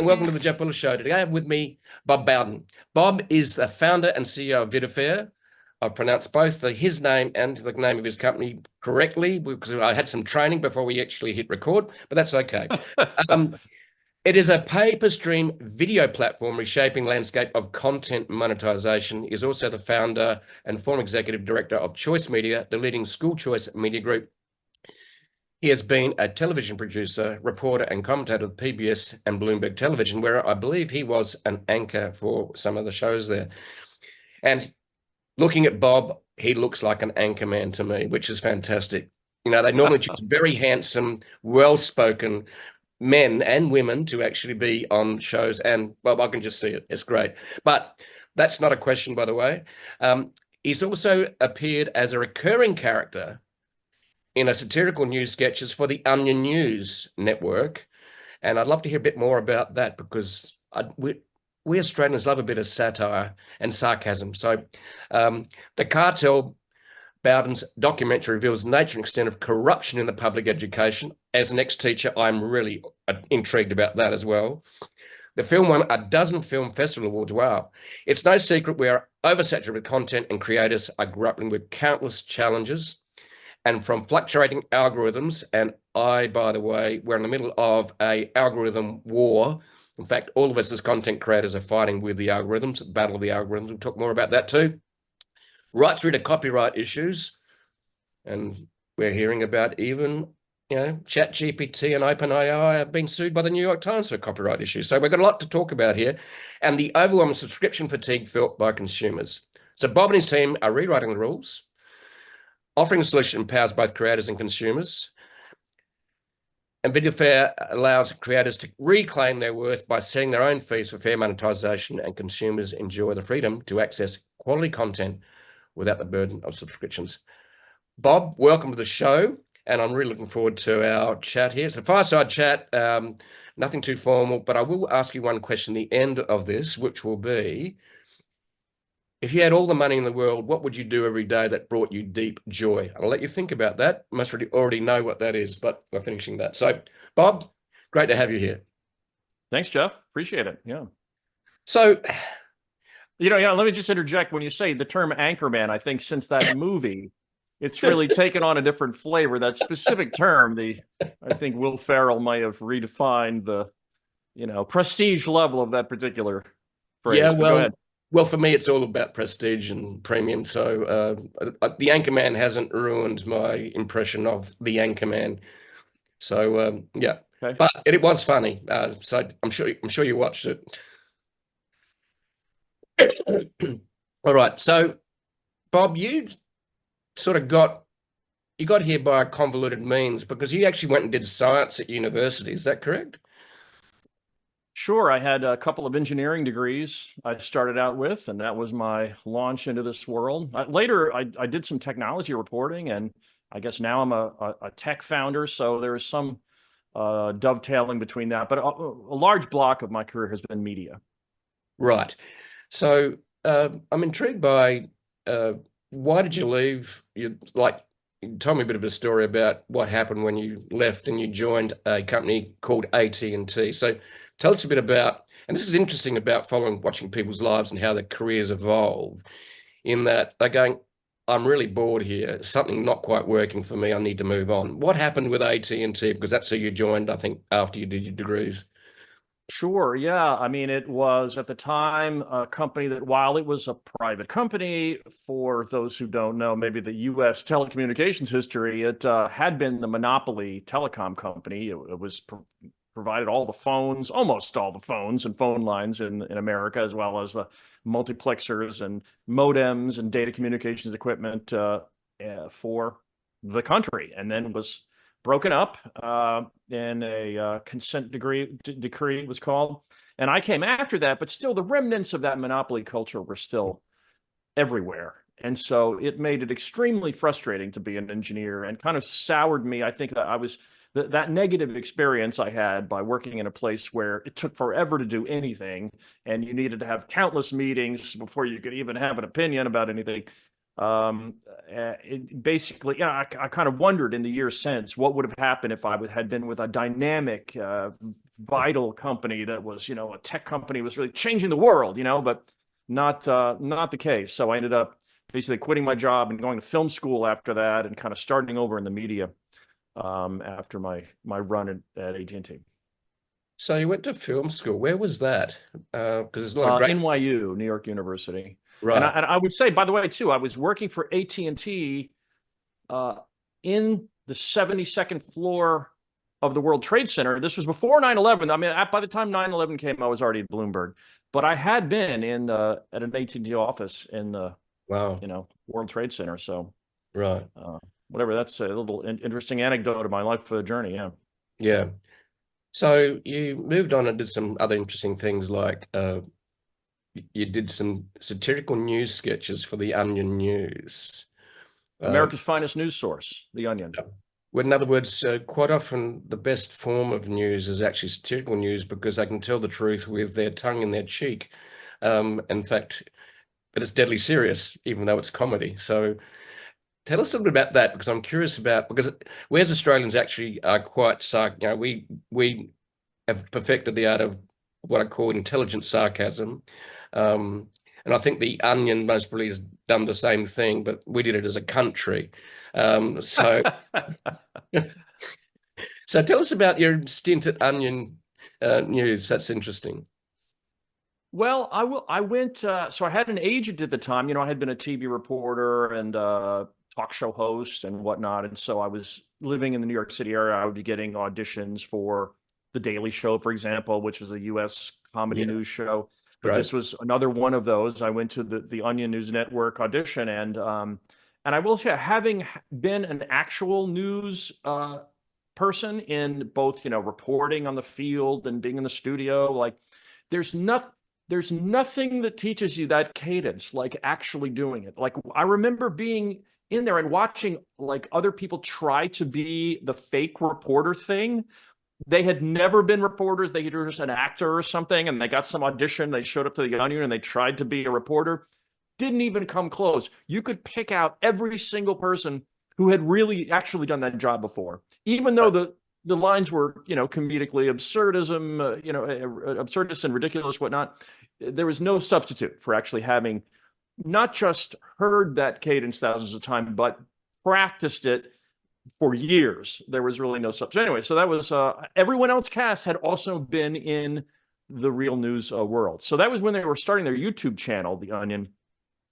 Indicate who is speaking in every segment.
Speaker 1: and welcome to the Jeff Bullis Show. Today I have with me Bob Bowdon. Bob is the founder and CEO of VidaFair. I've pronounced both his name and the name of his company correctly because I had some training before we actually hit record, but that's okay. It is a pay-per-stream video platform reshaping landscape of content monetization. He is also the founder and former executive director of Choice Media, the leading school choice media group. He has been a television producer, reporter, and commentator with PBS and Bloomberg Television, where I believe he was an anchor for some of the shows there. And looking at Bob, he looks like an anchor man to me, which is fantastic. You know, they normally choose very handsome, well-spoken men and women to actually be on shows, and Bob, I can just see it. It's great. But that's not a question, by the way. He's also appeared as a recurring character in a satirical news sketches for the Onion News network. And I'd love to hear a bit more about that because we Australians love a bit of satire and sarcasm. So the Cartel Bowdon's documentary reveals the nature and extent of corruption in the public education. As an ex-teacher, I'm really intrigued about that as well. The film won a dozen film festival awards. Wow. It's no secret we are oversaturated with content and creators are grappling with countless challenges and from fluctuating algorithms. And by the way, we're in the middle of an algorithm war. In fact, all of us as content creators are fighting with the algorithms, the battle of the algorithms. We'll talk more about that too. Right through to copyright issues. And we're hearing about even, ChatGPT and OpenAI have been sued by the New York Times for copyright issues. So we've got a lot to talk about here. And the overwhelming subscription fatigue felt by consumers. So Bob and his team are rewriting the rules, offering a solution that empowers both creators and consumers. And VidaFair allows creators to reclaim their worth by setting their own fees for fair monetization, and consumers enjoy the freedom to access quality content without the burden of subscriptions. Bob, welcome to the show, and I'm really looking forward to our chat here. It's a fireside chat, nothing too formal, but I will ask you one question at the end of this, which will be, if you had all the money in the world, what would you do every day that brought you deep joy? I'll let you think about that. You must already know what that is, but we're finishing that. So, Bob, great to have you here.
Speaker 2: Thanks, Jeff. Appreciate it. Yeah.
Speaker 1: So,
Speaker 2: let me just interject. When you say the term anchorman, I think since that movie, it's really taken on a different flavor. That specific term, I think Will Ferrell might have redefined the, prestige level of that particular phrase.
Speaker 1: Yeah,
Speaker 2: go ahead.
Speaker 1: Well, for me, it's all about prestige and premium. So the Anchorman hasn't ruined my impression of the Anchorman. So yeah, okay. But it was funny. So I'm sure you watched it. All right. So Bob, you sort of got here by convoluted means because you actually went and did science at university. Is that correct?
Speaker 2: Sure. I had a couple of engineering degrees I started out with, and that was my launch into this world. Later, I did some technology reporting, and I guess now I'm a tech founder, so there is some dovetailing between that. But a large block of my career has been media.
Speaker 1: Right. So I'm intrigued by why did you leave? Tell me a bit of a story about what happened when you left and you joined a company called AT&T. So tell us a bit about, and this is interesting about watching people's lives and how their careers evolve, in that they're going, I'm really bored here. Something not quite working for me. I need to move on. What happened with AT&T? Because that's who you joined, I think, after you did your degrees.
Speaker 2: Sure. Yeah. I mean, it was at the time a company that, while it was a private company, for those who don't know, maybe the U.S. telecommunications history, it had been the monopoly telecom company. It was provided all the phones, almost all the phones and phone lines in America, as well as the multiplexers and modems and data communications equipment for the country, and then was broken up in a consent decree, it was called. And I came after that, but still the remnants of that monopoly culture were still everywhere. And so it made it extremely frustrating to be an engineer and kind of soured me. I think that I was that negative experience I had by working in a place where it took forever to do anything, and you needed to have countless meetings before you could even have an opinion about anything. Basically, I kind of wondered in the years since what would have happened if I had been with a dynamic, vital company that was, a tech company, was really changing the world, but not the case. So I ended up basically quitting my job and going to film school after that, and kind of starting over in the media after my run at AT&T.
Speaker 1: So you went to film school. Where was that? Because there's a lot of great.
Speaker 2: NYU, New York University.
Speaker 1: Right.
Speaker 2: And I would say, by the way, too, I was working for AT&T in the 72nd floor of the World Trade Center. This was before 9/11. I mean, by the time 9/11 came, I was already at Bloomberg. But I had been at an AT&T office in the
Speaker 1: Wow.
Speaker 2: World Trade Center. So
Speaker 1: Right.
Speaker 2: whatever. That's a little interesting anecdote of my life journey. Yeah.
Speaker 1: Yeah. So you moved on and did some other interesting things, like you did some satirical news sketches for the Onion News.
Speaker 2: America's finest news source, The Onion.
Speaker 1: Well, in other words, quite often the best form of news is actually satirical news, because they can tell the truth with their tongue in their cheek. In fact, but it's deadly serious, even though it's comedy. So tell us a little bit about that, because I'm curious about, because we as Australians actually are quite we have perfected the art of what I call intelligent sarcasm. And I think the Onion most probably has done the same thing, but we did it as a country. So so tell us about your stint at Onion News. That's interesting.
Speaker 2: Well, I went. So I had an agent at the time. I had been a TV reporter and talk show host and whatnot, and so I was living in the New York City area. I would be getting auditions for The Daily Show, for example, which is a U.S. comedy news show. But this was another one of those. I went to the Onion News Network audition, and I will say, having been an actual news person in both, reporting on the field and being in the studio, like there's nothing that teaches you that cadence like actually doing it. Like I remember being in there and watching like other people try to be the fake reporter thing. They had never been reporters. They were just an actor or something, and they got some audition. They showed up to the Onion and they tried to be a reporter. Didn't even come close. You could pick out every single person who had really actually done that job before, even though the lines were, comedically absurdism, absurdist and ridiculous, whatnot. There was no substitute for actually having not just heard that cadence thousands of times, but practiced it for years. There was really no substitute. Anyway, so that was everyone else cast had also been in the real news world. So that was when they were starting their YouTube channel, The Onion.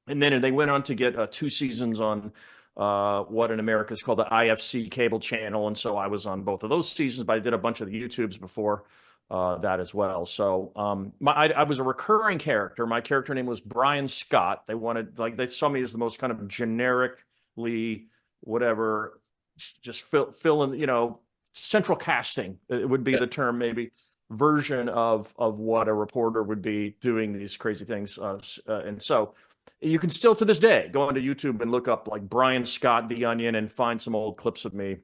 Speaker 2: And then they went on to get 2 seasons on what in America is called the IFC cable channel. And so I was on both of those seasons, but I did a bunch of the YouTubes before that as well. So I was a recurring character. My character name was Brian Scott. They saw me as the most kind of generically whatever, just fill in, central casting, it would be the term, maybe, version of what a reporter would be doing these crazy things. And so you can still to this day go onto YouTube and look up like Brian Scott, The Onion, and find some old clips of me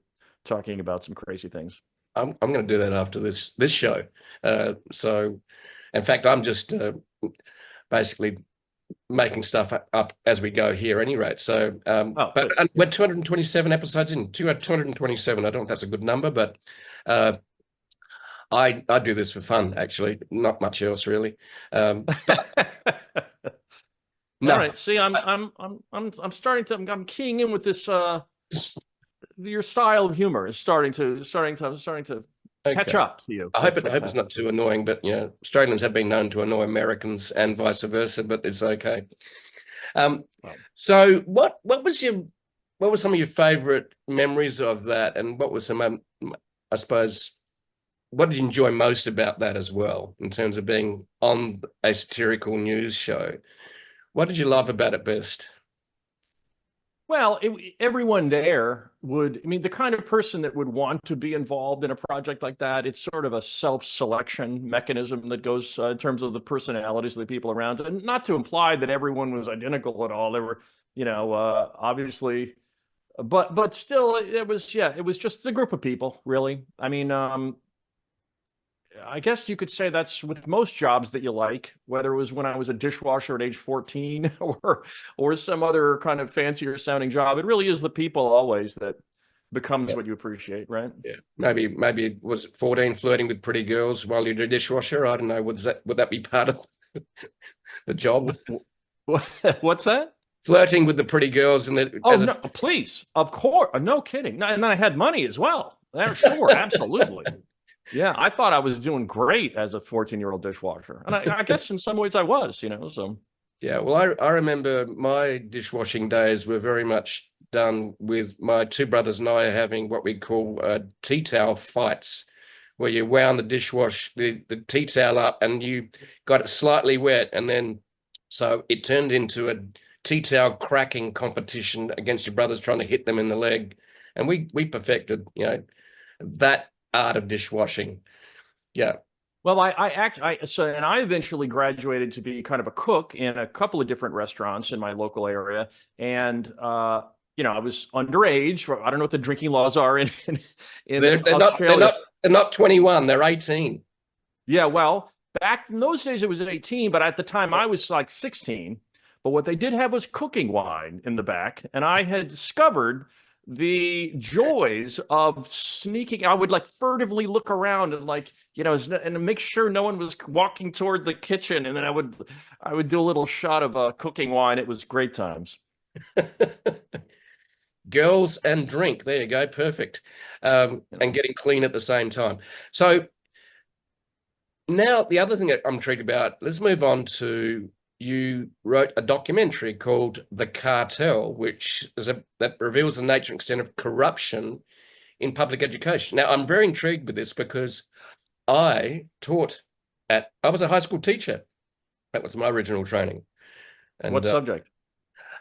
Speaker 2: talking about some crazy things.
Speaker 1: I'm going to do that after this show. So, in fact, I'm just basically making stuff up as we go here, at any rate. So, but we're 227 episodes in. 227. I don't know if that's a good number, but I do this for fun, actually. Not much else, really. But
Speaker 2: no. All right. See, I'm starting to. I'm keying in with this. Your style of humor is starting to catch up to you.
Speaker 1: I hope it's not too annoying, but Australians have been known to annoy Americans and vice versa, but it's okay. So what were some of your favorite memories of that, and what were some I suppose, what did you enjoy most about that as well, in terms of being on a satirical news show? What did you love about it best?
Speaker 2: Well, everyone there the kind of person that would want to be involved in a project like that, it's sort of a self-selection mechanism that goes in terms of the personalities of the people around. And not to imply that everyone was identical at all. There were, obviously, but still, it was just a group of people, really. I mean, I guess you could say that's with most jobs that you like, whether it was when I was a dishwasher at age 14 or some other kind of fancier sounding job. It really is the people always that becomes what you appreciate, right?
Speaker 1: Yeah, maybe it was 14 flirting with pretty girls while you do dishwasher. I don't know. Would that be part of the job?
Speaker 2: What's that?
Speaker 1: Flirting with the pretty girls and the
Speaker 2: Oh no, please, of course, no kidding. No, and then I had money as well. Sure, absolutely. Yeah, I thought I was doing great as a 14-year-old dishwasher, and I guess in some ways I was, So
Speaker 1: yeah, well, I remember my dishwashing days were very much done with my two brothers and I having what we call tea towel fights, where you wound the tea towel up and you got it slightly wet, and then so it turned into a tea towel cracking competition against your brothers trying to hit them in the leg, and we perfected that art of dishwashing. Yeah.
Speaker 2: Well, and I eventually graduated to be kind of a cook in a couple of different restaurants in my local area, and I was underage. I don't know what the drinking laws are in Australia.
Speaker 1: They're not 21. They're 18.
Speaker 2: Yeah, well, back in those days it was 18, but at the time I was like 16. But what they did have was cooking wine in the back, and I had discovered the joys of sneaking. I would like furtively look around and and make sure no one was walking toward the kitchen, and then I would do a little shot of cooking wine. It was great times.
Speaker 1: Girls and drink. There you go. Perfect. And getting clean at the same time. So now the other thing that I'm intrigued about, let's move on to, you wrote a documentary called The Cartel, that reveals the nature and extent of corruption in public education. Now, I'm very intrigued with this because I was a high school teacher. That was my original training. And
Speaker 2: what subject?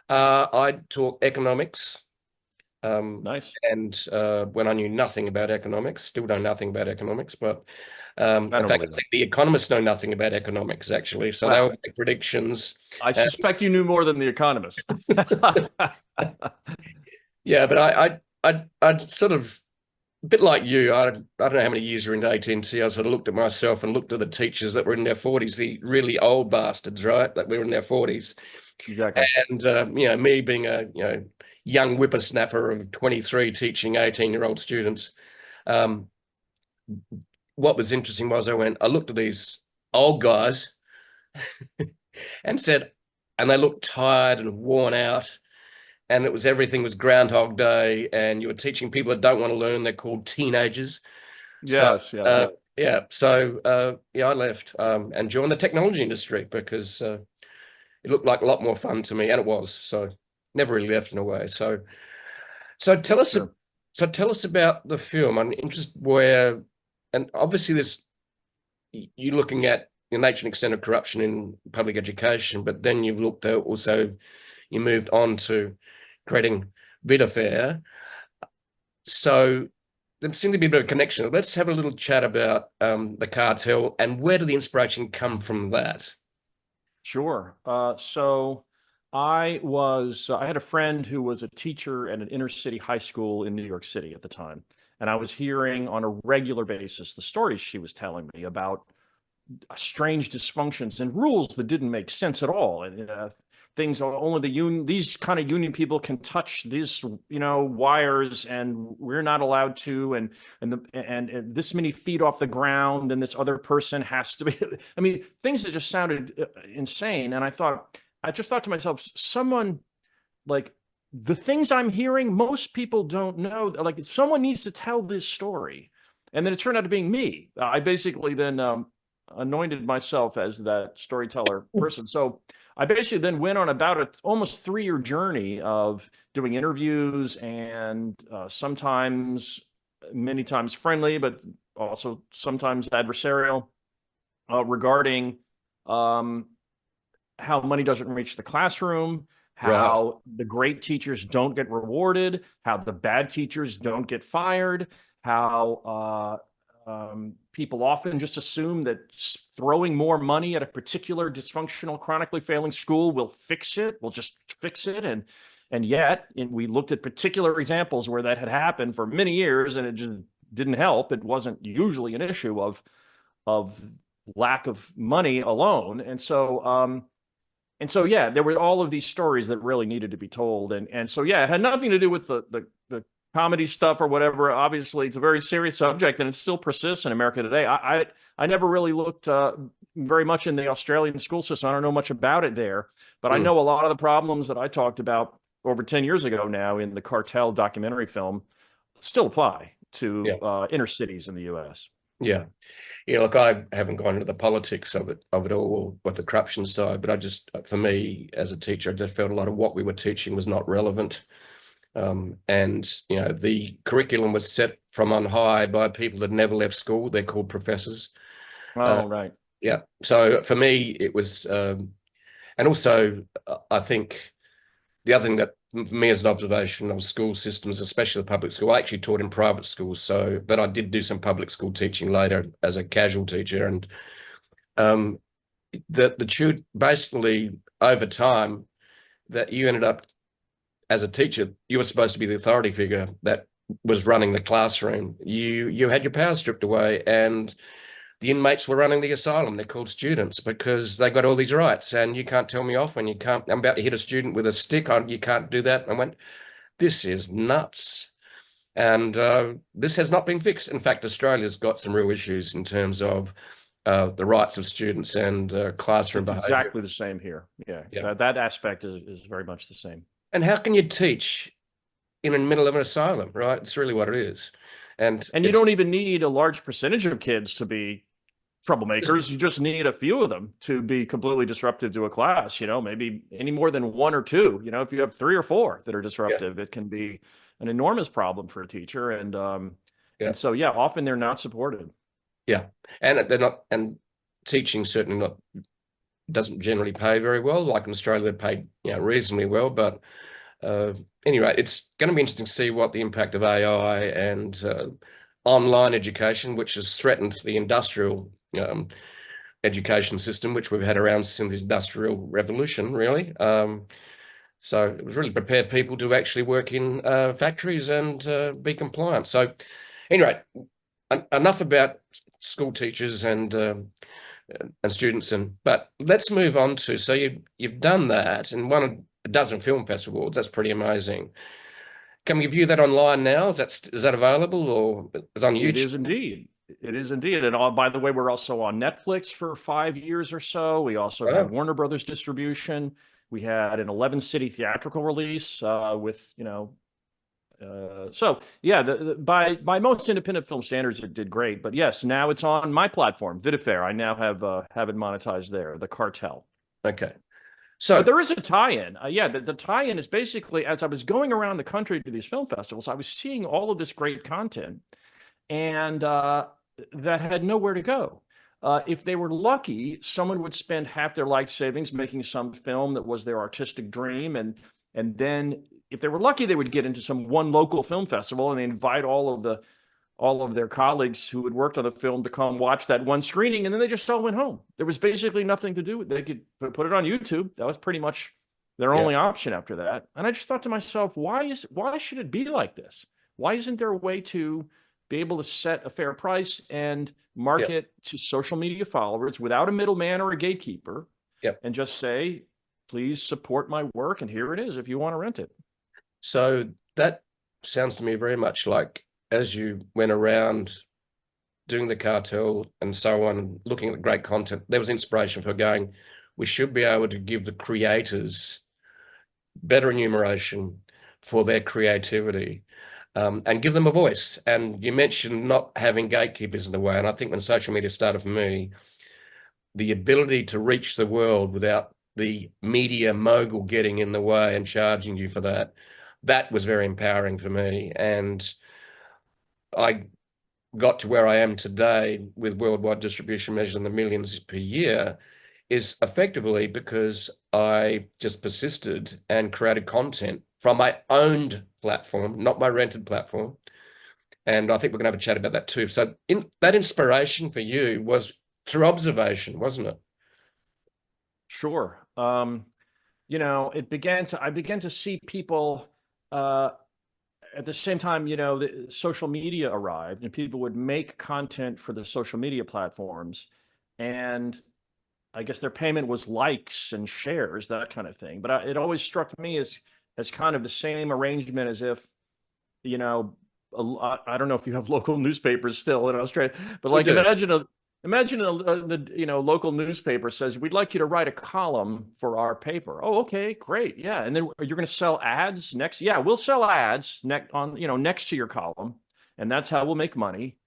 Speaker 1: I taught economics.
Speaker 2: Nice.
Speaker 1: And when I knew nothing about economics, still know nothing about economics, but in fact, I think the economists know nothing about economics, actually. So they would make predictions.
Speaker 2: I suspect you knew more than the economists.
Speaker 1: Yeah, but I sort of, a bit like you, I don't know how many years you're into AT&T. I sort of looked at myself and looked at the teachers that were in their 40s, the really old bastards, right? That were in their 40s.
Speaker 2: Exactly.
Speaker 1: And, me being a, young whippersnapper of 23 teaching 18-year-old students. What was interesting was I looked at these old guys and they looked tired and worn out, and everything was Groundhog Day, and you were teaching people that don't want to learn. They're called teenagers.
Speaker 2: Yes.
Speaker 1: Yeah. So I left and joined the technology industry because it looked like a lot more fun to me, and it was. So never really left in a way. So tell us.
Speaker 2: Sure.
Speaker 1: So tell us about the film. I'm interested and obviously you're looking at the nature and extent of corruption in public education, but then you've looked at also, you moved on to creating VidaFair. So there seems to be a bit of a connection. Let's have a little chat about the Cartel, and where did the inspiration come from that?
Speaker 2: Sure. So I had a friend who was a teacher at an inner city high school in New York City at the time. And I was hearing on a regular basis the stories she was telling me about strange dysfunctions and rules that didn't make sense at all. And things only these kind of union people can touch these, wires, and we're not allowed to. And this many feet off the ground, and this other person has to be. I mean, things that just sounded insane. And I just thought to myself, someone like, the things I'm hearing, most people don't know. Like, someone needs to tell this story. And then it turned out to being me. I basically then anointed myself as that storyteller person. So I basically then went on about an almost 3-year journey of doing interviews, and many times friendly, but also sometimes adversarial, regarding how money doesn't reach the classroom, how the great teachers don't get rewarded, how the bad teachers don't get fired, how people often just assume that throwing more money at a particular dysfunctional, chronically failing school will just fix it. And yet we looked at particular examples where that had happened for many years, and it just didn't help. It wasn't usually an issue of lack of money alone. And so, yeah, there were all of these stories that really needed to be told. And so, yeah, it had nothing to do with the comedy stuff or whatever. Obviously, it's a very serious subject, and it still persists in America today. I never really looked very much in the Australian school system. I don't know much about it there, but I know a lot of the problems that I talked about over 10 years ago now in the Cartel documentary film still apply to inner cities in the U.S.
Speaker 1: Yeah. Yeah, look, I haven't gone into the politics of it all, or what the corruption side, but I just, for me as a teacher, I just felt a lot of what we were teaching was not relevant. And, you know, the curriculum was set from on high by people that never left school. They're called professors.
Speaker 2: Oh, right.
Speaker 1: Yeah. So for me, it was, and also I think the other thing that me as an observation of school systems, especially the public school, I actually taught in private schools. So, but I did do some public school teaching later as a casual teacher. And the basically over time that you ended up as a teacher, you were supposed to be the authority figure that was running the classroom. You had your power stripped away, and the inmates were running the asylum. They're called students because they got all these rights, and you can't tell me off when you can't. I'm about to hit a student with a stick. You can't do that. I went, this is nuts. And this has not been fixed. In fact, Australia's got some real issues in terms of the rights of students and classroom behavior.
Speaker 2: Exactly the same here. Yeah. That aspect is very much the same.
Speaker 1: And how can you teach in the middle of an asylum, right? It's really what it is. And
Speaker 2: you don't even need a large percentage of kids to be troublemakers. You just need a few of them to be completely disruptive to a class, maybe any more than one or two. If you have 3 or 4 that are disruptive, it can be an enormous problem for a teacher. And so, often they're not supported. Yeah.
Speaker 1: And they're not, and teaching certainly doesn't generally pay very well. Like in Australia, they pay reasonably well, but anyway, it's going to be interesting to see what the impact of AI and online education, which has threatened the industrial education system, which we've had around since the Industrial Revolution, really. So it was really prepare people to actually work in factories and be compliant. So anyway, enough about school teachers and students, but let's move on to, so you've done that and won a dozen film festival awards. That's pretty amazing. Can we view that online now? Is that available, or is it on YouTube?
Speaker 2: It is indeed. It is indeed. And by the way, we're also on Netflix for 5 years or so. We also had Warner Brothers distribution. We had an 11-city theatrical release with, so yeah, by most independent film standards, it did great. But yes, now it's on my platform, VidaFair. I now have it monetized there, the Cartel.
Speaker 1: Okay.
Speaker 2: But there is a tie-in. The tie-in is basically, as I was going around the country to these film festivals, I was seeing all of this great content, and that had nowhere to go. If they were lucky, someone would spend half their life savings making some film that was their artistic dream, and then if they were lucky, they would get into some one local film festival, and they invite all of their colleagues who had worked on the film to come watch that one screening, and then they just all went home. There was basically nothing to do. They could put it on YouTube. That was pretty much their only option after that. And I just thought to myself, why should it be like this? Why isn't there a way to be able to set a fair price and market to social media followers without a middleman or a gatekeeper, and just say, please support my work, and here it is if you want to rent it?
Speaker 1: So that sounds to me very much like, as you went around doing the Cartel and so on, looking at the great content, there was inspiration for going, we should be able to give the creators better remuneration for their creativity, and give them a voice. And you mentioned not having gatekeepers in the way. And I think when social media started for me, the ability to reach the world without the media mogul getting in the way and charging you for that was very empowering for me. And I got to where I am today with worldwide distribution measured in the millions per year is effectively because I just persisted and created content from my owned platform, not my rented platform. And I think we're going to have a chat about that too. So that inspiration for you was through observation, wasn't it?
Speaker 2: Sure. I began to see people at the same time, the social media arrived, and people would make content for the social media platforms, and I guess their payment was likes and shares, that kind of thing. But it always struck me as kind of the same arrangement as if you know, a lot, I don't know if you have local newspapers still in Australia, but
Speaker 1: We
Speaker 2: like
Speaker 1: do.
Speaker 2: the local newspaper says, we'd like you to write a column for our paper. Oh, okay, great. Yeah. And then you're going to sell ads next. Yeah, we'll sell ads next to your column. And that's how we'll make money.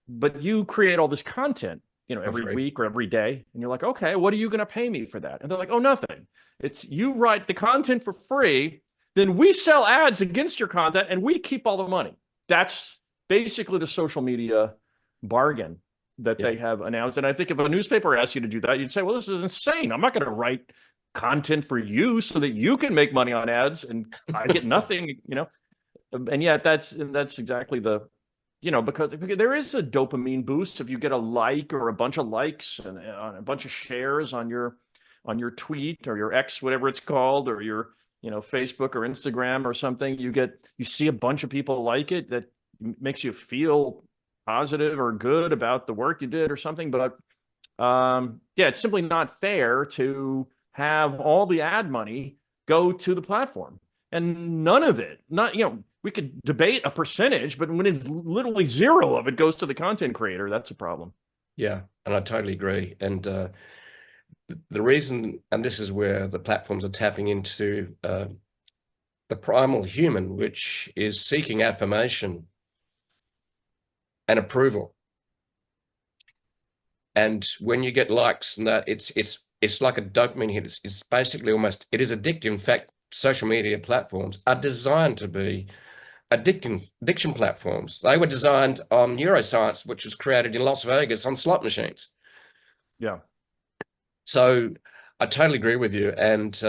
Speaker 2: But you create all this content,
Speaker 1: For
Speaker 2: every
Speaker 1: free.
Speaker 2: week or every day. And you're like, okay, what are you going to pay me for that? And they're like, oh, nothing. It's you write the content for free. Then we sell ads against your content and we keep all the money. That's basically the social media bargain that
Speaker 1: Yeah.
Speaker 2: they have announced. And I think if a newspaper asks you to do that, you'd say, well, this is insane. I'm not going to write content for you so that you can make money on ads and I get nothing. And yet that's exactly because there is a dopamine boost if you get a like or a bunch of likes and a bunch of shares on your tweet or your X, whatever it's called, or your Facebook or Instagram or something. You see a bunch of people like it, that makes you feel positive or good about the work you did or something. But yeah, it's simply not fair to have all the ad money go to the platform and none of it, we could debate a percentage, but when it's literally zero of it goes to the content creator, that's a problem.
Speaker 1: Yeah, and I totally agree. And the reason, and this is where the platforms are tapping into the primal human, which is seeking affirmation and approval. And when you get likes and that, it's like a dopamine hit. It's basically it is addictive. In fact, social media platforms are designed to be addiction platforms. They were designed on neuroscience, which was created in Las Vegas on slot machines.
Speaker 2: Yeah.
Speaker 1: So I totally agree with you. And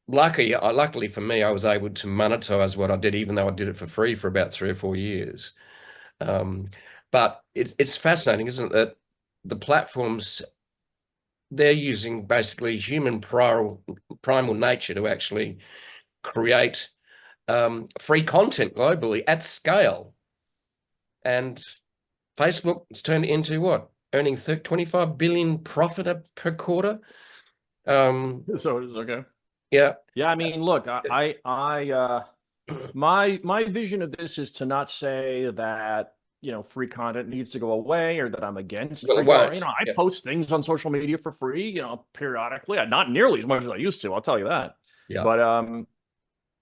Speaker 1: luckily for me, I was able to monetize what I did, even though I did it for free for about 3 or 4 years. But it's fascinating, isn't it, that the platforms, they're using basically human primal nature to actually create free content globally at scale. And Facebook has turned it into what? Earning 25 billion profit per quarter.
Speaker 2: So it is okay.
Speaker 1: Yeah.
Speaker 2: Yeah. I mean, look, my vision of this is to not say that, free content needs to go away or that I'm against
Speaker 1: Well,
Speaker 2: free
Speaker 1: it won't.
Speaker 2: content. I
Speaker 1: Yeah.
Speaker 2: post things on social media for free, periodically. Not nearly as much as I used to, I'll tell you that.
Speaker 1: Yeah.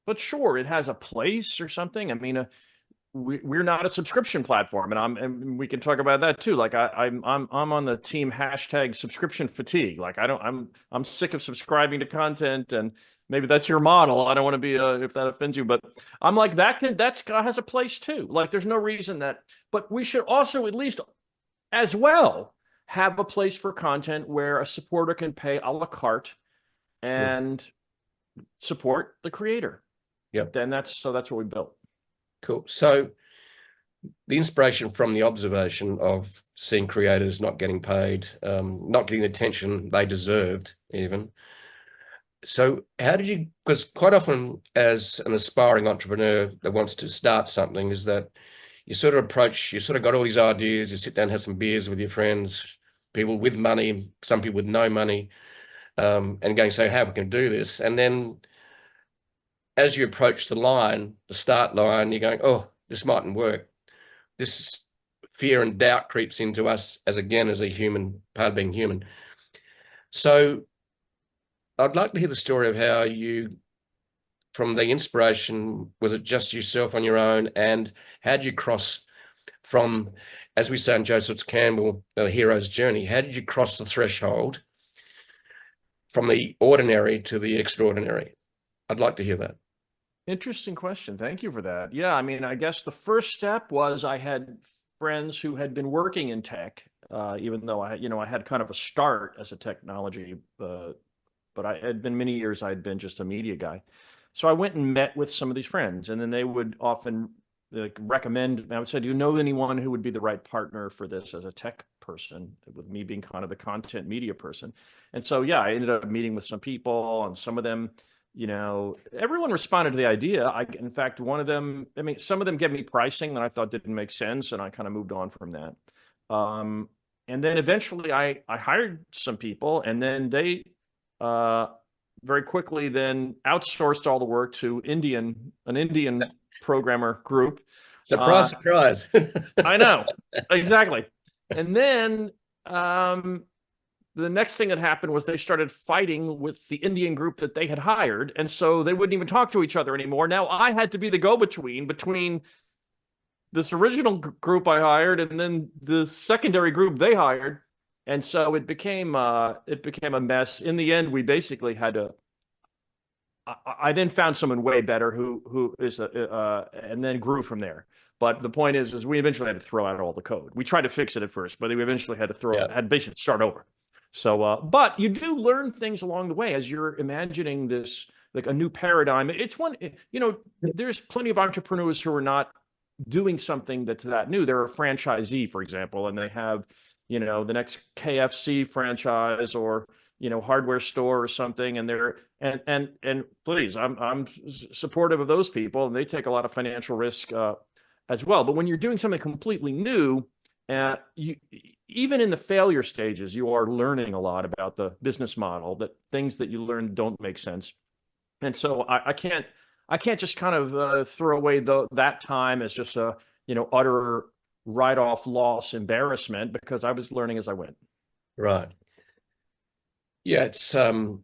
Speaker 2: But sure, it has a place or something. I mean, we're not a subscription platform, and we can talk about that too. Like I'm on the team hashtag subscription fatigue. Like I'm sick of subscribing to content, and maybe that's your model. I don't want to be if that offends you, but I'm like that has a place too. Like there's no reason but we should also at least as well have a place for content where a supporter can pay a la carte and support the creator.
Speaker 1: Yep.
Speaker 2: Then that's what we built.
Speaker 1: Cool. So the inspiration from the observation of seeing creators not getting paid, not getting the attention they deserved even. So how did you, because quite often as an aspiring entrepreneur that wants to start something, is that you sort of got all these ideas, you sit down, have some beers with your friends, people with money, some people with no money, and going, so how we can do this? And then as you approach the start line, you're going, oh, this mightn't work. This fear and doubt creeps into us as a human, part of being human. So I'd like to hear the story of how you, from the inspiration, was it just yourself on your own? And how did you cross from, as we say in Joseph Campbell, the hero's journey, how did you cross the threshold from the ordinary to the extraordinary? I'd like to hear that.
Speaker 2: Interesting question. Thank you for that. Yeah, I mean, I guess the first step was I had friends who had been working in tech, even though I had kind of a start as a technology, but I had been many years I had been just a media guy. So I went and met with some of these friends, and then they would often recommend. I would say, "Do you know anyone who would be the right partner for this as a tech person?" With me being kind of the content media person, and so yeah, I ended up meeting with some people, and some of them. Everyone responded to the idea. In fact, one of them, some of them gave me pricing that I thought didn't make sense, and I kind of moved on from that. And then eventually I hired some people, and then they very quickly then outsourced all the work to an Indian programmer group.
Speaker 1: Surprise, surprise.
Speaker 2: I know, exactly. And then the next thing that happened was they started fighting with the Indian group that they had hired. And so they wouldn't even talk to each other anymore. Now I had to be the go-between between this original group I hired and then the secondary group they hired. And so it became a mess. In the end, we basically had to, I then found someone way better who is and then grew from there. But the point is we eventually had to throw out all the code. We tried to fix it at first, but we eventually had to had basically start over. So, but you do learn things along the way as you're imagining this, like a new paradigm. It's one, there's plenty of entrepreneurs who are not doing something that's that new. They're a franchisee, for example, and they have, the next KFC franchise or, hardware store or something. And they're, and please, I'm supportive of those people, and they take a lot of financial risk as well. But when you're doing something completely new, even in the failure stages, you are learning a lot about the business model, that things that you learn don't make sense. And so I can't just kind of throw away that time as just a, utter write-off loss embarrassment, because I was learning as I went.
Speaker 1: Right. Yeah, it's and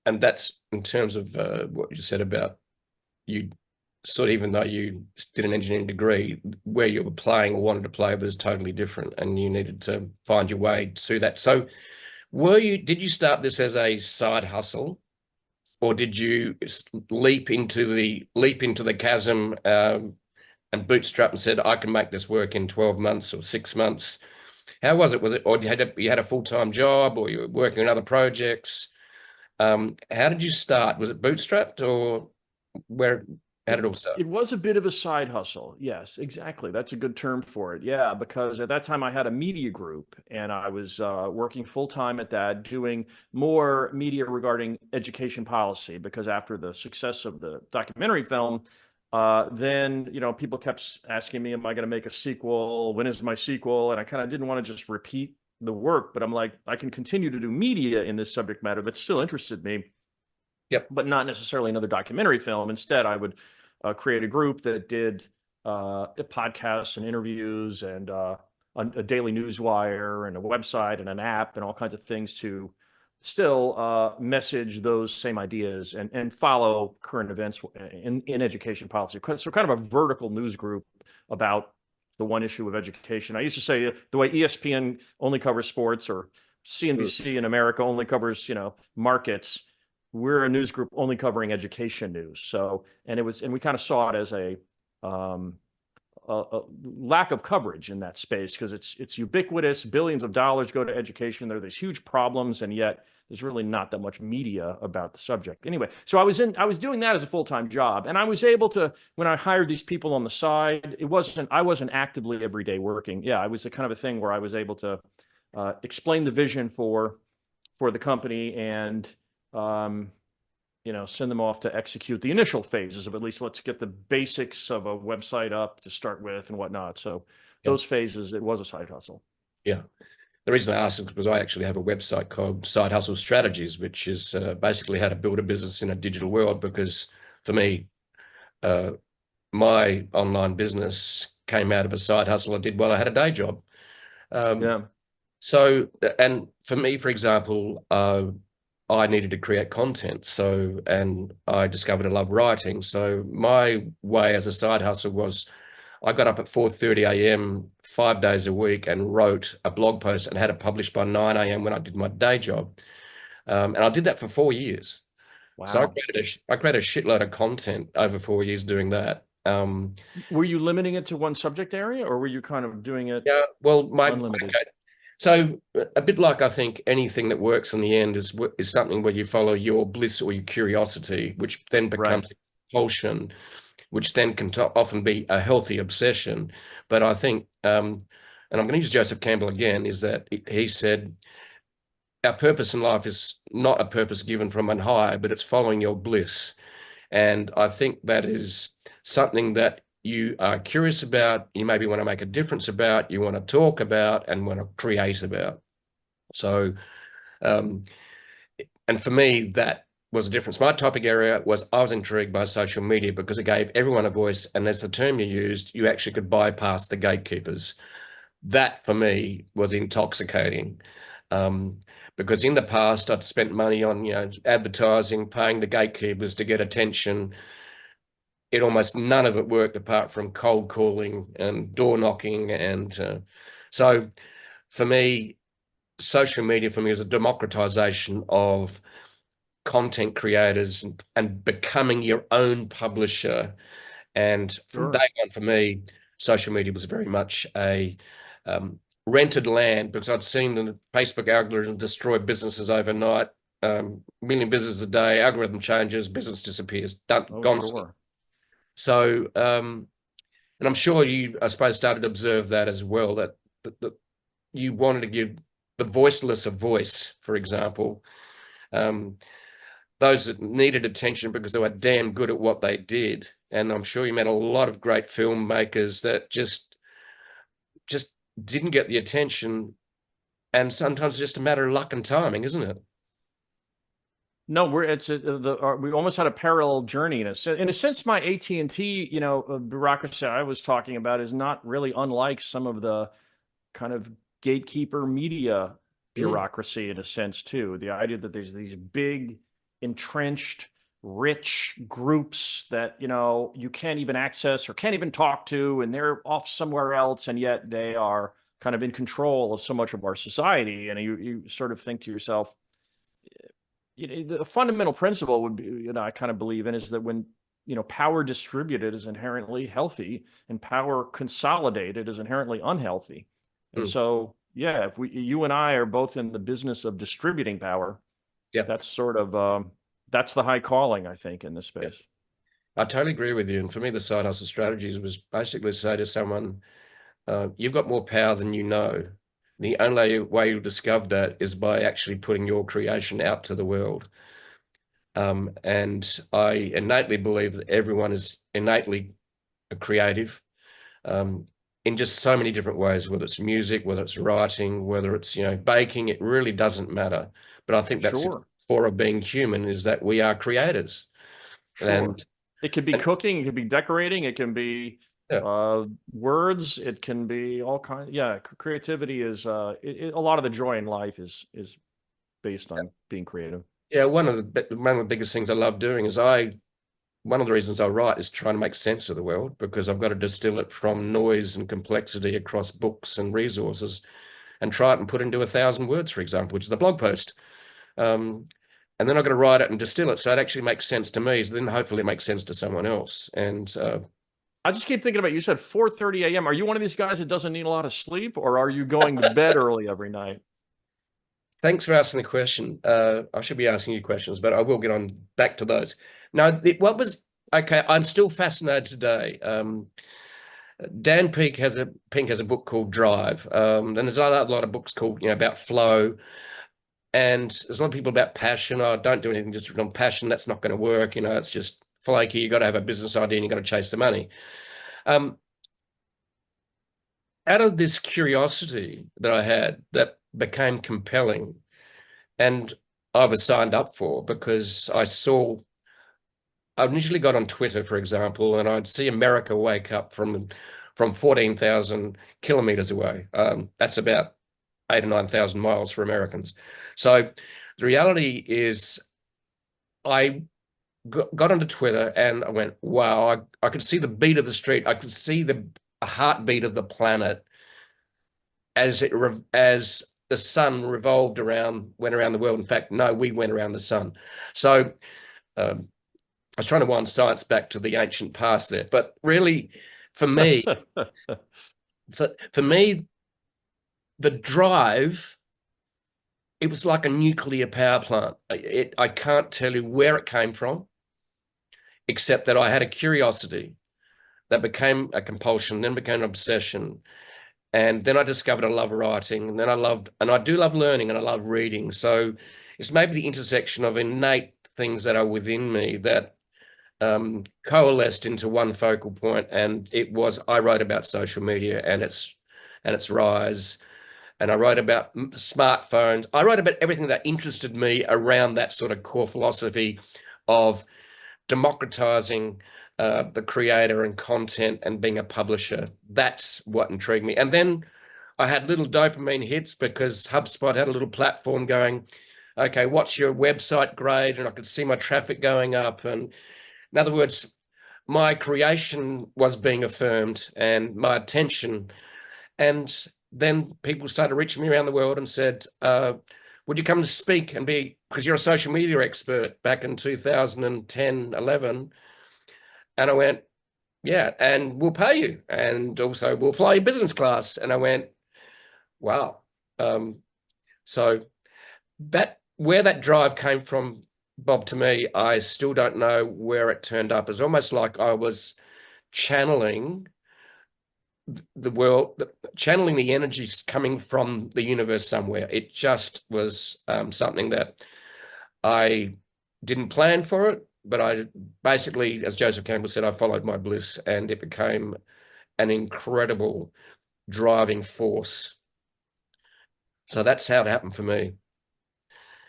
Speaker 1: that's in terms of what you said about you sort of, even though you did an engineering degree, where you were playing or wanted to play was totally different, and you needed to find your way to that. So did you start this as a side hustle, or did you leap into the chasm and bootstrap and said, I can make this work in 12 months or 6 months? How was it? Or you had a full-time job, or you were working on other projects? How did you start? Was it bootstrapped, or how did it all start?
Speaker 2: It was a bit of a side hustle. Yes, exactly. That's a good term for it. Yeah, because at that time I had a media group, and I was working full-time at that, doing more media regarding education policy, because after the success of the documentary film, then, people kept asking me, am I going to make a sequel? When is my sequel? And I kind of didn't want to just repeat the work, but I'm like, I can continue to do media in this subject matter that still interested me.
Speaker 1: Yep.
Speaker 2: But not necessarily another documentary film. Instead, I would create a group that did podcasts and interviews and a daily newswire and a website and an app and all kinds of things to still message those same ideas and follow current events in education policy. So kind of a vertical news group about the one issue of education. I used to say the way ESPN only covers sports, or CNBC in America only covers, markets, we're a news group only covering education news. So, and we kind of saw it as a lack of coverage in that space, because it's ubiquitous. Billions of dollars go to education. There are these huge problems, and yet there's really not that much media about the subject. Anyway, so I was doing that as a full-time job, and I was able to, when I hired these people on the side, I wasn't actively every day working. Yeah, it was the kind of a thing where I was able to explain the vision for the company and send them off to execute the initial phases of, at least let's get the basics of a website up to start with and whatnot. So those phases, it was a side hustle.
Speaker 1: Yeah. The reason I asked is because I actually have a website called Side Hustle Strategies, which is basically how to build a business in a digital world. Because for me, my online business came out of a side hustle I did while I had a day job. So, and for me, for example, I needed to create content. So, and I discovered I love writing. So my way as a side hustle was I got up at 4:30 a.m. 5 days a week and wrote a blog post and had it published by 9 a.m. when I did my day job. And I did that for 4 years.
Speaker 2: Wow.
Speaker 1: So I created a shitload of content over 4 years doing that.
Speaker 2: Were you limiting it to one subject area, or were you kind of doing it unlimited?
Speaker 1: So a bit like, I think anything that works in the end is something where you follow your bliss or your curiosity, which then becomes a compulsion, which then can often be a healthy obsession. But I think, and I'm going to use Joseph Campbell again, is that he said, our purpose in life is not a purpose given from on high, but it's following your bliss. And I think that is something that you are curious about, you maybe want to make a difference about, you want to talk about, and want to create about. So, and for me, that was a difference. My topic area was I was intrigued by social media because it gave everyone a voice, and as the term you used, you actually could bypass the gatekeepers. That for me was intoxicating, because in the past I'd spent money on advertising, paying the gatekeepers to get attention. It almost none of it worked apart from cold calling and door knocking, and so for me, social media for me is a democratization of content creators and becoming your own publisher. And from day one for me, social media was very much a rented land, because I'd seen the Facebook algorithm destroy businesses overnight. Million visitors a day, algorithm changes, business disappears, gone.
Speaker 2: Sure.
Speaker 1: So, and I'm sure you, I suppose, started to observe that as well, that you wanted to give the voiceless a voice, for example, those that needed attention because they were damn good at what they did. And I'm sure you met a lot of great filmmakers that just didn't get the attention, and sometimes it's just a matter of luck and timing, isn't it?
Speaker 2: No, we almost had a parallel journey in a sense. My AT&T, bureaucracy I was talking about is not really unlike some of the kind of gatekeeper media bureaucracy in a sense too. The idea that there's these big, entrenched, rich groups that you can't even access or can't even talk to, and they're off somewhere else, and yet they are kind of in control of so much of our society. And you sort of think to yourself, the fundamental principle would be, I kind of believe in, is that when power distributed is inherently healthy and power consolidated is inherently unhealthy. And so, yeah, if you and I are both in the business of distributing power, that's sort of that's the high calling, I think, in this space.
Speaker 1: I totally agree with you. And for me, the side hustle strategies was basically say to someone, you've got more power than you know. The only way you discover that is by actually putting your creation out to the world. And I innately believe that everyone is innately creative, in just so many different ways, whether it's music, whether it's writing, whether it's, baking, it really doesn't matter. But I think that's the core of being human, is that we are creators. And
Speaker 2: it could be cooking, it could be decorating, it can be words, it can be all kinds. Yeah, creativity is a lot of the joy in life is based on being creative.
Speaker 1: Yeah, one of the biggest things I love doing is one of the reasons I write is trying to make sense of the world, because I've got to distill it from noise and complexity across books and resources and try it and put it into 1,000 words, for example, which is a blog post. And then I've got to write it and distill it so it actually makes sense to me. So then hopefully it makes sense to someone else. And
Speaker 2: I just keep thinking about, you said 4:30 a.m. Are you one of these guys that doesn't need a lot of sleep, or are you going to bed early every night?
Speaker 1: Thanks for asking the question. I should be asking you questions, but I will get on back to those. Now, okay, I'm still fascinated today. Dan Pink has a book called Drive. And there's a lot of books called, about flow. And there's a lot of people about passion. Oh, don't do anything just on passion. That's not going to work. It's just flaky. You got to have a business idea and you got to chase the money. Out of this curiosity that I had that became compelling, and I was signed up for, because I initially got on Twitter, for example, and I'd see America wake up from 14,000 kilometers away. That's about 8,000 or 9,000 miles for Americans. So the reality is I got onto Twitter and I went, wow, I could see the beat of the street. I could see the heartbeat of the planet as the sun went around the world. In fact, no, we went around the sun. So I was trying to wind science back to the ancient past there, but really for me, the drive, it was like a nuclear power plant. I can't tell you where it came from, except that I had a curiosity that became a compulsion, then became an obsession. And then I discovered I love writing, and then I do love learning, and I love reading. So it's maybe the intersection of innate things that are within me that coalesced into one focal point. And I wrote about social media and its rise. and I wrote about smartphones. I wrote about everything that interested me around that sort of core philosophy of democratizing the creator and content and being a publisher. That's what intrigued me. And then I had little dopamine hits because HubSpot had a little platform going, okay, what's your website grade? And I could see my traffic going up. And in other words, my creation was being affirmed and my attention. And then people started reaching me around the world and said, would you come to speak and be, because you're a social media expert back in 2010, 11. And I went, yeah, and we'll pay you. And also we'll fly you business class. And I went, wow. So where that drive came from, Bob, to me, I still don't know where it turned up. It's almost like I was channeling the world, channeling the energies coming from the universe somewhere. It just was something that I didn't plan for it, but I basically, as Joseph Campbell said, I followed my bliss, and it became an incredible driving force. So that's how it happened for me.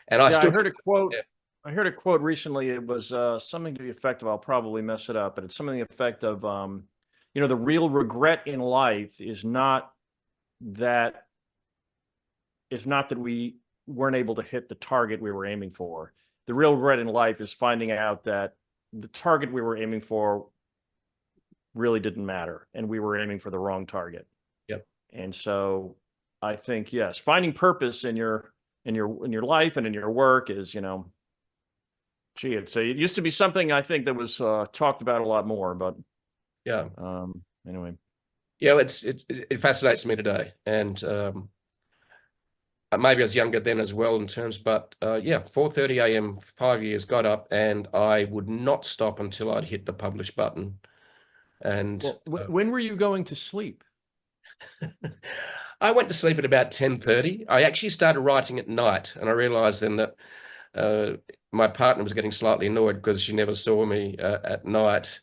Speaker 1: And I
Speaker 2: heard a quote. Yeah. I heard a quote recently. It was something to the effect of, I'll probably mess it up, but it's something to the effect of, the real regret in life is not that we weren't able to hit the target we were aiming for. The real regret in life is finding out that the target we were aiming for really didn't matter, and we were aiming for the wrong target.
Speaker 1: Yep.
Speaker 2: And so I think, yes, finding purpose in your life and in your work is, it used to be something I think that was talked about a lot more, but
Speaker 1: yeah.
Speaker 2: Anyway.
Speaker 1: Yeah, it fascinates me today. And maybe I was younger then as well in terms, but 4:30 a.m., 5 years, got up, and I would not stop until I'd hit the publish button. And
Speaker 2: when were you going to sleep?
Speaker 1: I went to sleep at about 10:30. I actually started writing at night, and I realized then that my partner was getting slightly annoyed because she never saw me at night.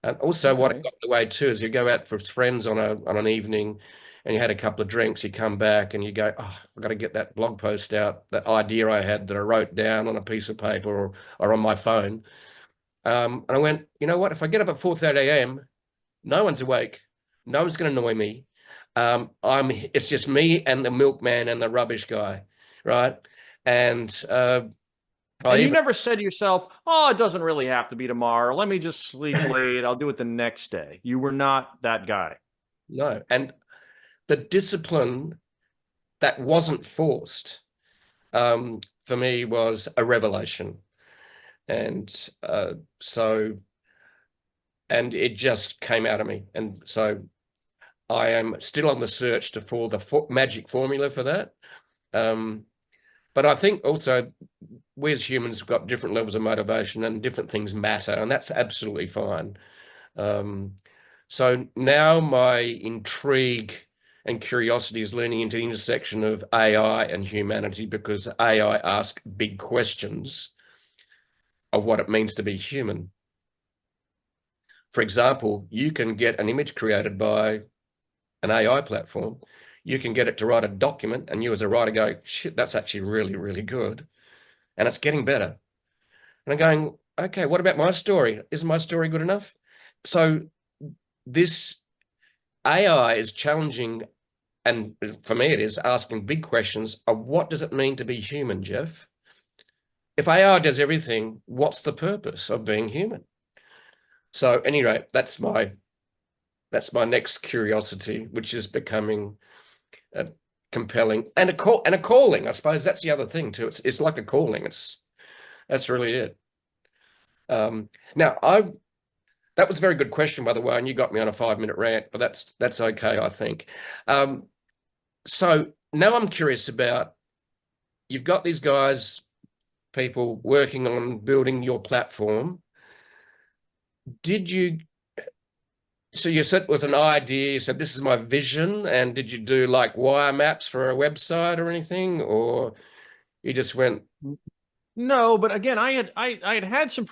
Speaker 1: And also what it got in the way too is you go out with friends on an evening and you had a couple of drinks, you come back and you go, oh, I've got to get that blog post out, that idea I had that I wrote down on a piece of paper or on my phone. And I went, you know what, if I get up at 4:30 a.m., no one's awake, no one's going to annoy me. It's just me and the milkman and the rubbish guy, right? And
Speaker 2: you never said to yourself, oh, it doesn't really have to be tomorrow. Let me just sleep late. I'll do it the next day. You were not that guy.
Speaker 1: No. And the discipline that wasn't forced for me was a revelation. And and it just came out of me. And so I am still on the search for the magic formula for that. But I think also we as humans have got different levels of motivation and different things matter, and that's absolutely fine. So now my intrigue and curiosity is leaning into the intersection of AI and humanity, because AI asks big questions of what it means to be human. For example, you can get an image created by an AI platform. You can get it to write a document, and you as a writer go, shit, that's actually really, really good. And it's getting better. And I'm going, okay, what about my story? Isn't my story good enough? So this AI is challenging, and for me it is asking big questions of what does it mean to be human, Jeff? If AI does everything, what's the purpose of being human? So at any rate, that's my next curiosity, which is becoming compelling and a calling. I suppose that's the other thing too. It's like a calling. That's really it. Now that was a very good question, by the way, and you got me on a 5-minute rant, but that's okay, I think. So now I'm curious about, you've got these people working on building your platform. So you said it was an idea, you said this is my vision, and did you do like wire maps for a website or anything, or you just went?
Speaker 2: No, but again, I'd done some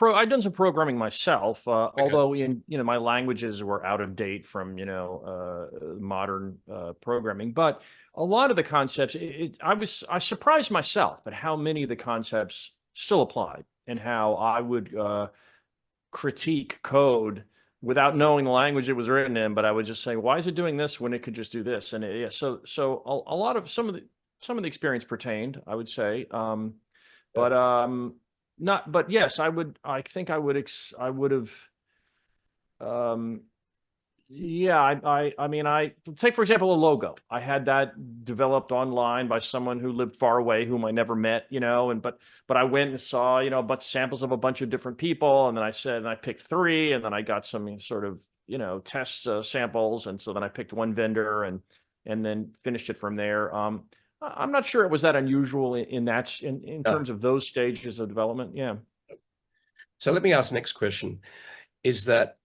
Speaker 2: programming myself, although my languages were out of date from modern programming. But a lot of the concepts, I surprised myself at how many of the concepts still applied, and how I would critique code without knowing the language it was written in. But I would just say, why is it doing this when it could just do this? And so a lot of some of the experience pertained, I would say. But not, but yes, I think I would have, yeah, I mean, I take, for example, a logo. I had that developed online by someone who lived far away, whom I never met, but I went and saw, but samples of a bunch of different people. And then I picked 3, and then I got some sort of, test samples. And so then I picked one vendor and then finished it from there. I'm not sure it was that unusual in terms of those stages of development. Yeah.
Speaker 1: So let me ask the next question: is that,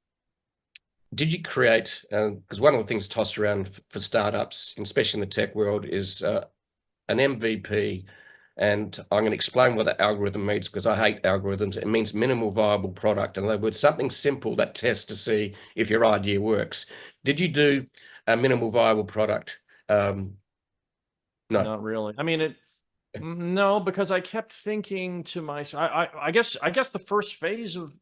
Speaker 1: did you create? Because one of the things tossed around for startups, especially in the tech world, is an MVP. And I'm going to explain what the algorithm means, because I hate algorithms. It means minimal viable product. In other words, something simple that tests to see if your idea works. Did you do a minimal viable product? No,
Speaker 2: not really. I mean, no, because I kept thinking to myself, I guess the first phase of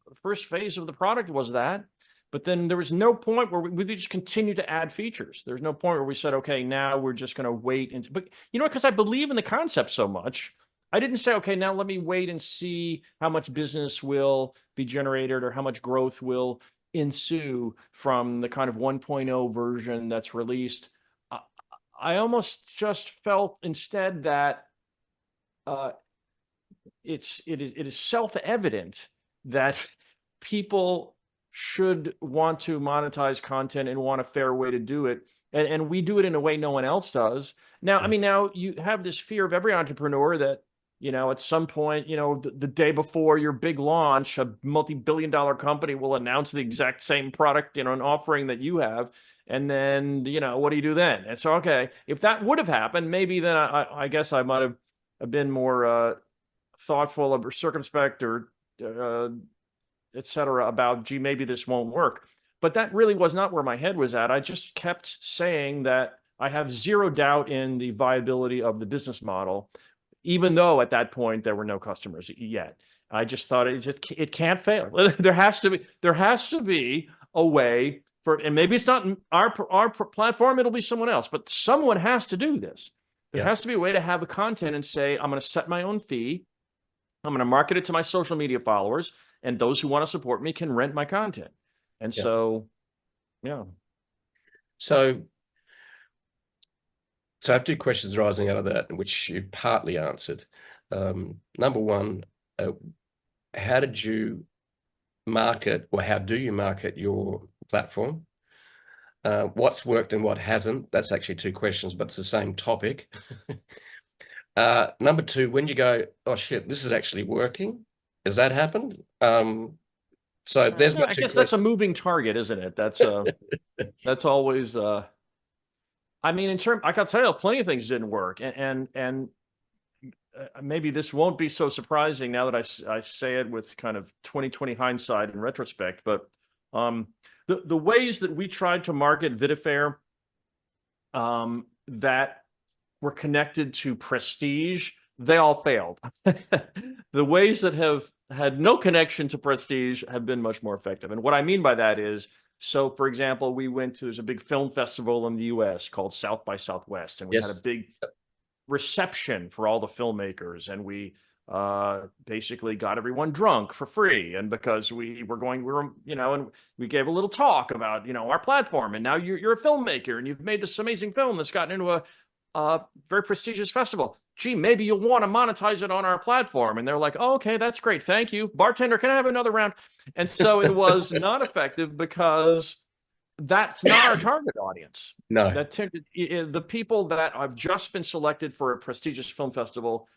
Speaker 2: the product was that, but then there was no point where we just continued to add features. There's no point where we said, okay, now we're just going to wait. But because I believe in the concept so much, I didn't say, okay, now let me wait and see how much business will be generated or how much growth will ensue from the kind of 1.0 version that's released. I almost just felt instead that it is self-evident that people should want to monetize content and want a fair way to do it. And we do it in a way no one else does. Now, I mean, now you have this fear of every entrepreneur that, at some point, the day before your big launch, a multi-billion-dollar company will announce the exact same product, an offering that you have. And then, what do you do then? And so, okay, if that would have happened, maybe then I guess I might have been more thoughtful or circumspect or et cetera about, gee, maybe this won't work. But that really was not where my head was at. I just kept saying that I have zero doubt in the viability of the business model, even though at that point there were no customers yet. I just thought it can't fail. There has to be a way for, and maybe it's not our platform, it'll be someone else, but someone has to do this. There has to be a way to have a content and say, I'm going to set my own fee. I'm going to market it to my social media followers, and those who want to support me can rent my content. And so, yeah.
Speaker 1: So I have 2 questions rising out of that, which you've partly answered. Number one, how did you market, or how do you market your platform? What's worked and what hasn't? That's actually 2 questions, but it's the same topic. Number 2, when you go, oh shit, this is actually working. Has that happened? So there's my 2
Speaker 2: I guess that's a moving target, isn't it? That's that's always I mean, I can tell you plenty of things didn't work, and maybe this won't be so surprising now that I say it with kind of 20/20 hindsight and retrospect, but the ways that we tried to market VidaFair that were connected to prestige, they all failed. The ways that have had no connection to prestige have been much more effective. And what I mean by that is, so for example, there's a big film festival in the US called South by Southwest, and we had a big reception for all the filmmakers, and we basically got everyone drunk for free. And because we were and we gave a little talk about, our platform, and now you're a filmmaker and you've made this amazing film that's gotten into a very prestigious festival. Gee, maybe you'll want to monetize it on our platform. And they're like, oh, okay, that's great. Thank you. Bartender, can I have another round? And so it was not effective because that's not our target audience.
Speaker 1: No.
Speaker 2: The people that have just been selected for a prestigious film festival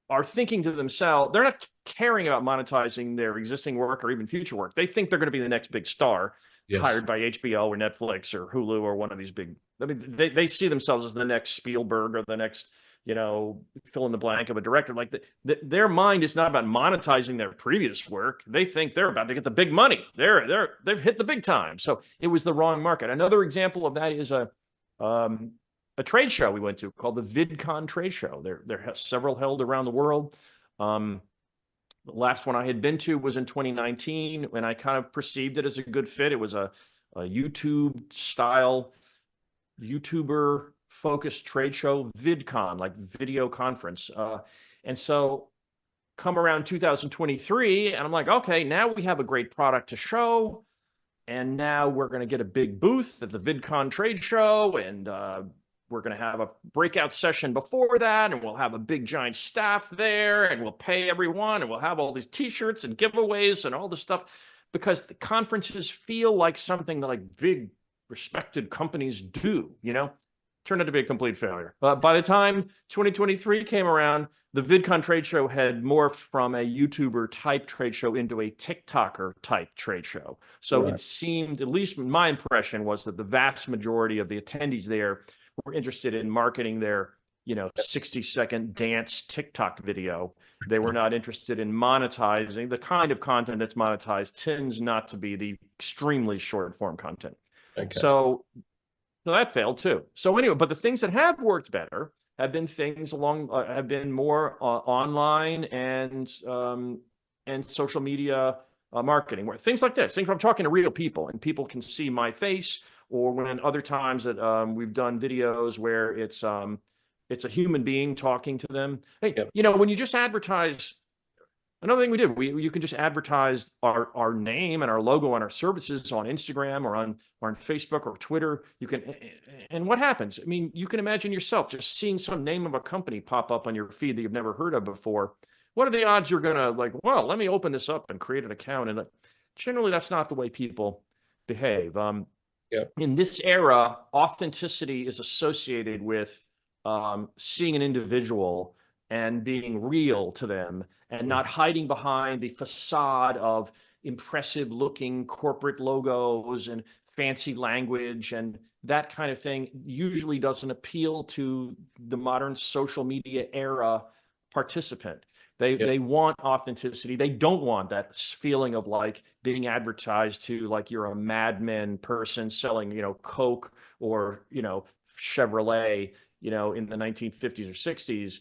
Speaker 2: are thinking to themselves, they're not caring about monetizing their existing work or even future work. They think they're going to be the next big star hired by HBO or Netflix or Hulu or one of these big, I mean, they see themselves as the next Spielberg or the next fill in the blank of a director. Like their mind is not about monetizing their previous work. They think they're about to get the big money. They've hit the big time. So it was the wrong market. Another example of that is a trade show we went to called the VidCon trade show. There are several held around the world. The last one I had been to was in 2019, and I kind of perceived it as a good fit. It was a YouTube style, YouTuber focused trade show, VidCon, like video conference. And so come around 2023, and I'm like, okay, now we have a great product to show. And now we're going to get a big booth at the VidCon trade show, and we're going to have a breakout session before that, and we'll have a big giant staff there, and we'll pay everyone, and we'll have all these t-shirts and giveaways and all this stuff, because the conferences feel like something that like big respected companies do, Turned out to be a complete failure. By the time 2023 came around, the VidCon trade show had morphed from a YouTuber type trade show into a TikToker type trade show. So It seemed, at least my impression was, that the vast majority of the attendees there were interested in marketing their 60-second dance TikTok video. They were not interested in monetizing. The kind of content that's monetized tends not to be the extremely short form content. Okay. So that failed too. So anyway, but the things that have worked better have been things have been more online and social media marketing, where things like this, things where I'm talking to real people and people can see my face, or when other times that we've done videos where it's a human being talking to them. Hey, when you just advertise, another thing we did, you can just advertise our name and our logo and our services on Instagram or on Facebook or Twitter. You can, and what happens? I mean, you can imagine yourself just seeing some name of a company pop up on your feed that you've never heard of before. What are the odds you're gonna well, let me open this up and create an account? And generally, that's not the way people behave. In this era, authenticity is associated with seeing an individual and being real to them, and not hiding behind the facade of impressive looking corporate logos and fancy language, and that kind of thing usually doesn't appeal to the modern social media era participant. They want authenticity. They don't want that feeling of like being advertised to like you're a Mad Men person selling, Coke or, Chevrolet, in the 1950s or 60s,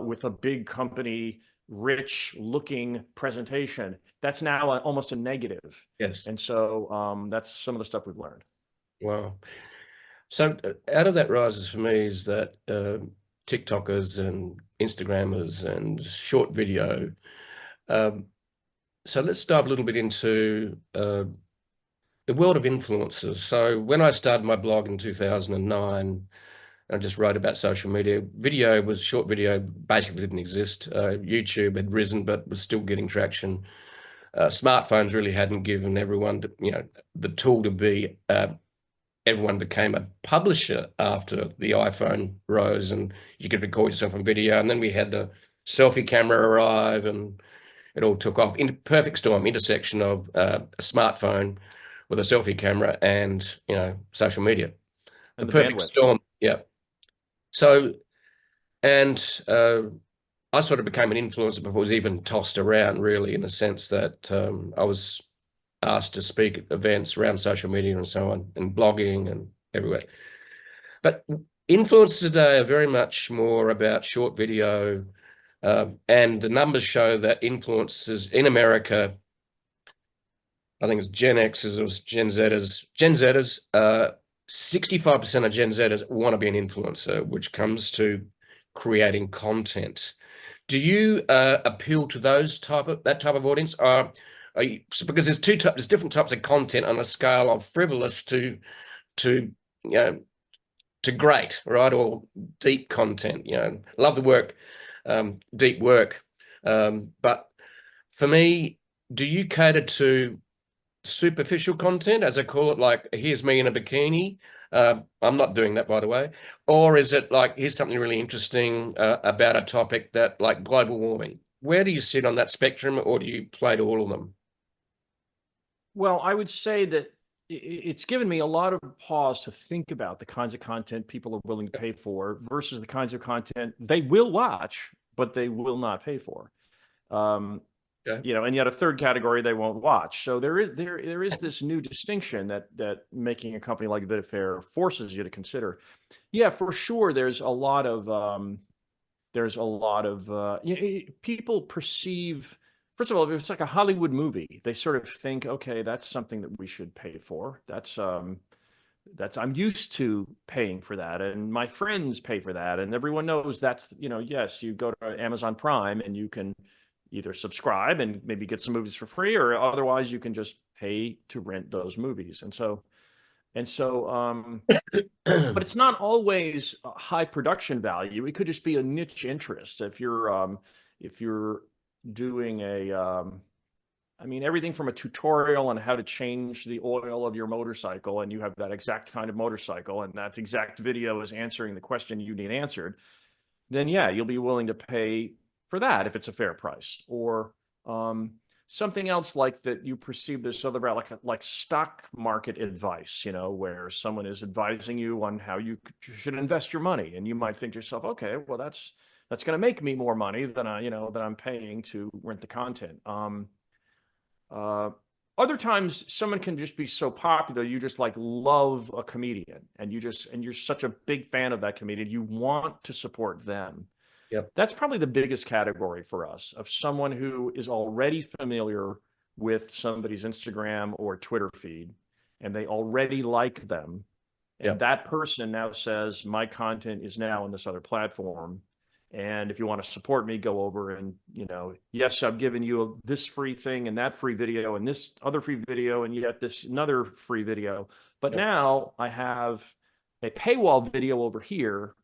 Speaker 2: with a big company, rich looking presentation. That's now almost a negative.
Speaker 1: Yes.
Speaker 2: And so that's some of the stuff we've learned.
Speaker 1: Wow. So out of that rises for me is that TikTokers and Instagrammers and short video. So let's dive a little bit into the world of influencers. So when I started my blog in 2009, I just wrote about social media. Short video basically didn't exist. YouTube had risen, but was still getting traction. Smartphones really hadn't given everyone, the tool to be. Everyone became a publisher after the iPhone rose, and you could record yourself on video. And then we had the selfie camera arrive, and it all took off. Perfect storm, intersection of a smartphone with a selfie camera and social media. The perfect storm, yeah. So, and I sort of became an influencer before it was even tossed around, really, in the sense that I was asked to speak at events around social media and so on, and blogging and everywhere. But influencers today are very much more about short video, and the numbers show that influencers in America, I think it's Gen Xers or Gen Zers, 65% of Gen Zers want to be an influencer, which comes to creating content. Do you appeal to that type of audience? Because there's different types of content on a scale of frivolous to great, right? Or deep content. Love the work, deep work. But for me, do you cater to superficial content, as I call it, like here's me in a bikini? I'm not doing that, by the way. Or is it like here's something really interesting about a topic that, like global warming? Where do you sit on that spectrum, or do you play to all of them?
Speaker 2: Well, I would say that it's given me a lot of pause to think about the kinds of content people are willing to pay for versus the kinds of content they will watch, but they will not pay for.
Speaker 1: Okay.
Speaker 2: You know, and yet a third category they won't watch. So there is this new distinction that making a company like VidaFair forces you to consider. Yeah, for sure. There's a lot of people perceive. First of all, if it's like a Hollywood movie, they sort of think, okay, that's something that we should pay for. That's I'm used to paying for that, and my friends pay for that, and everyone knows that's, you know, yes, you go to Amazon Prime and you can either subscribe and maybe get some movies for free, or otherwise you can just pay to rent those movies. But it's not always a high production value. It could just be a niche interest. If you're doing I mean, everything from a tutorial on how to change the oil of your motorcycle, and you have that exact kind of motorcycle, and that exact video is answering the question you need answered, then yeah, you'll be willing to pay for that if it's a fair price. Or something else like that you perceive this other like stock market advice, you know, where someone is advising you on how you should invest your money, and you might think to yourself, okay, well that's going to make me more money than I'm paying to rent the content. Other times someone can just be so popular, you just like love a comedian, and you're such a big fan of that comedian, you want to support them.
Speaker 1: Yep.
Speaker 2: That's probably the biggest category for us, of someone who is already familiar with somebody's Instagram or Twitter feed, and they already like them. And
Speaker 1: Yep.
Speaker 2: that person now says, my content is now on this other platform, and if you want to support me, go over and, you know, yes, I've given you this free thing and that free video and this other free video and yet this another free video. But
Speaker 1: Yep.
Speaker 2: now I have a paywall video over here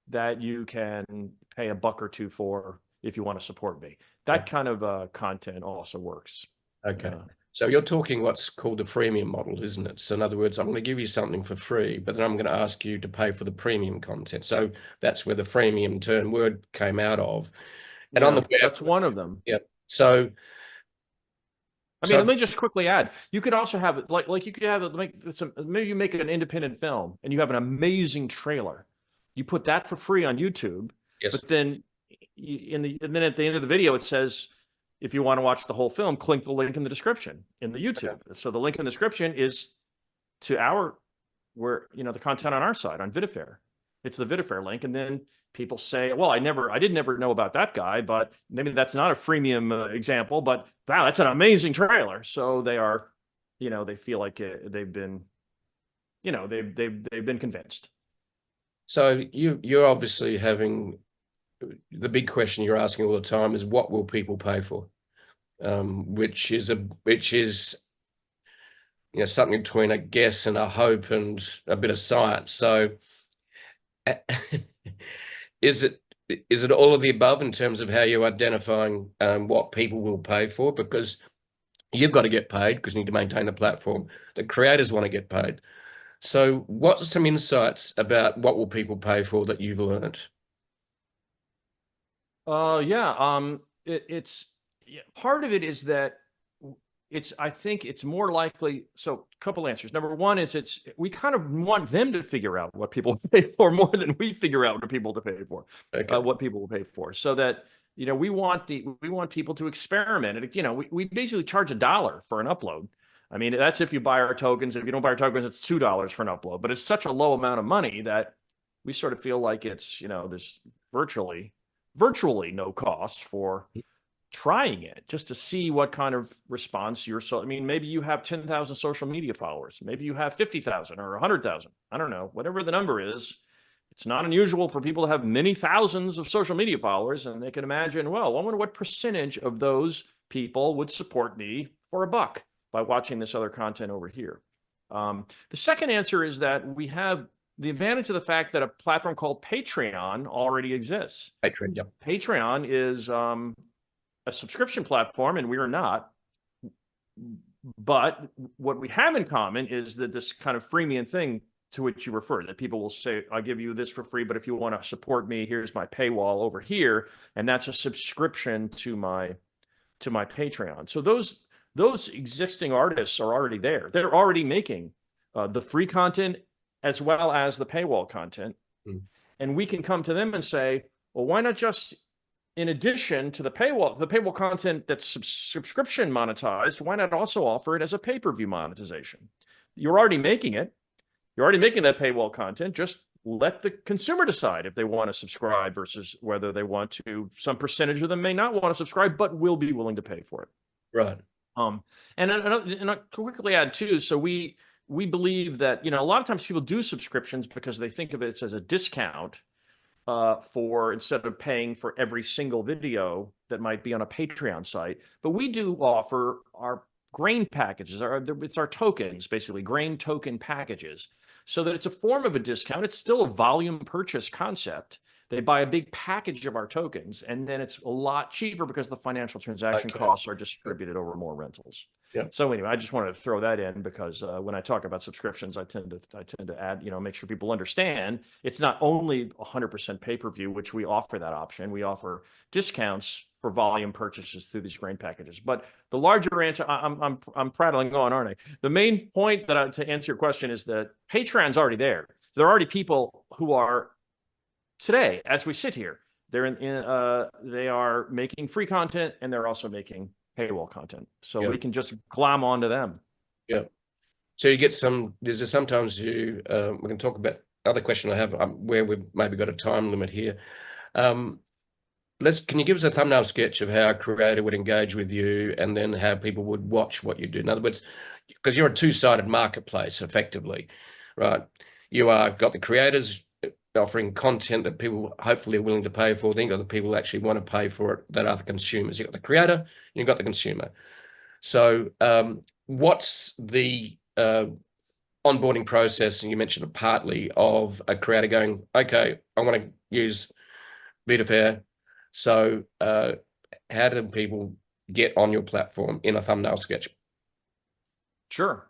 Speaker 2: that you can pay $1 or $2 for if you want to support me. That kind of content also works.
Speaker 1: Okay. So you're talking what's called the freemium model, isn't it? So in other words, I'm going to give you something for free, but then I'm going to ask you to pay for the premium content. So that's where the freemium word came out of. And on the web,
Speaker 2: that's one of them.
Speaker 1: Yeah. So
Speaker 2: I mean, let me just quickly add, you could also have it like you could have it maybe you make an independent film and you have an amazing trailer. You put that for free on YouTube,
Speaker 1: yes.
Speaker 2: But then and then at the end of the video, it says, if you want to watch the whole film, click the link in the description in the YouTube. Okay. So the link in the description is to the content on our side on VidaFair. It's the VidaFair link. And then people say, well, I did never know about that guy, but maybe that's not a freemium example, but wow, that's an amazing trailer. So they are, they feel like they've been, they've been convinced.
Speaker 1: So you're obviously having, the big question you're asking all the time is, what will people pay for? Which is something between a guess and a hope and a bit of science. So is it all of the above in terms of how you're identifying what people will pay for? Because you've got to get paid because you need to maintain the platform. The creators want to get paid. So what's some insights about what will people pay for that you've learned?
Speaker 2: It's part of it is that I think it's more likely. So a couple answers. Number one is we kind of want them to figure out what people pay for more than we figure out what people to pay for,
Speaker 1: okay.
Speaker 2: What people will pay for, so that, we want people to experiment. And, we basically charge $1 for an upload. I mean, that's if you buy our tokens. If you don't buy our tokens, it's $2 for an upload. But it's such a low amount of money that we sort of feel like it's, there's virtually no cost for trying it, just to see what kind of response maybe you have 10,000 social media followers, maybe you have 50,000 or 100,000. I don't know, whatever the number is. It's not unusual for people to have many thousands of social media followers, and they can imagine, well, I wonder what percentage of those people would support me for $1 by watching this other content over here. The second answer is that we have the advantage of the fact that a platform called Patreon already exists.
Speaker 1: Patreon, yep.
Speaker 2: Patreon is a subscription platform, and we are not. But what we have in common is that this kind of freemium thing to which you refer, that people will say, I'll give you this for free, but if you want to support me, here's my paywall over here. And that's a subscription to my Patreon. So those those existing artists are already there. They're already making the free content as well as the paywall content. And we can come to them and say, well, why not just, in addition to the paywall content that's subscription monetized, why not also offer it as a pay-per-view monetization? You're already making it. You're already making that paywall content. Just let the consumer decide if they want to subscribe versus whether they want to. Some percentage of them may not want to subscribe, but will be willing to pay for it.
Speaker 1: Right.
Speaker 2: And I'll quickly add too. So we believe that, a lot of times people do subscriptions because they think of it as a discount for instead of paying for every single video that might be on a Patreon site. But we do offer our grain packages. It's our tokens, basically grain token packages, so that it's a form of a discount. It's still a volume purchase concept. They buy a big package of our tokens, and then it's a lot cheaper because the financial transaction costs are distributed over more rentals.
Speaker 1: Yeah.
Speaker 2: So anyway, I just wanted to throw that in because when I talk about subscriptions, I tend to add, make sure people understand it's not only 100% pay-per-view, which we offer that option. We offer discounts for volume purchases through these grain packages. But the larger answer, I'm prattling on, aren't I? The main point to answer your question is that Patreon's already there. So there are already people who are today, as we sit here, they are making free content and they're also making paywall content. So we can just glom onto them.
Speaker 1: Yeah. So you get sometimes we can talk about other question I have where we've maybe got a time limit here. Can you give us a thumbnail sketch of how a creator would engage with you and then how people would watch what you do? In other words, because you're a two-sided marketplace effectively, right? You got the creators offering content that people hopefully are willing to pay for. Then you've got the people that actually want to pay for it that are the consumers. You've got the creator and you've got the consumer. So what's the onboarding process, and you mentioned it partly, of a creator going, okay, I want to use VidaFair. So how do people get on your platform in a thumbnail sketch?
Speaker 2: Sure.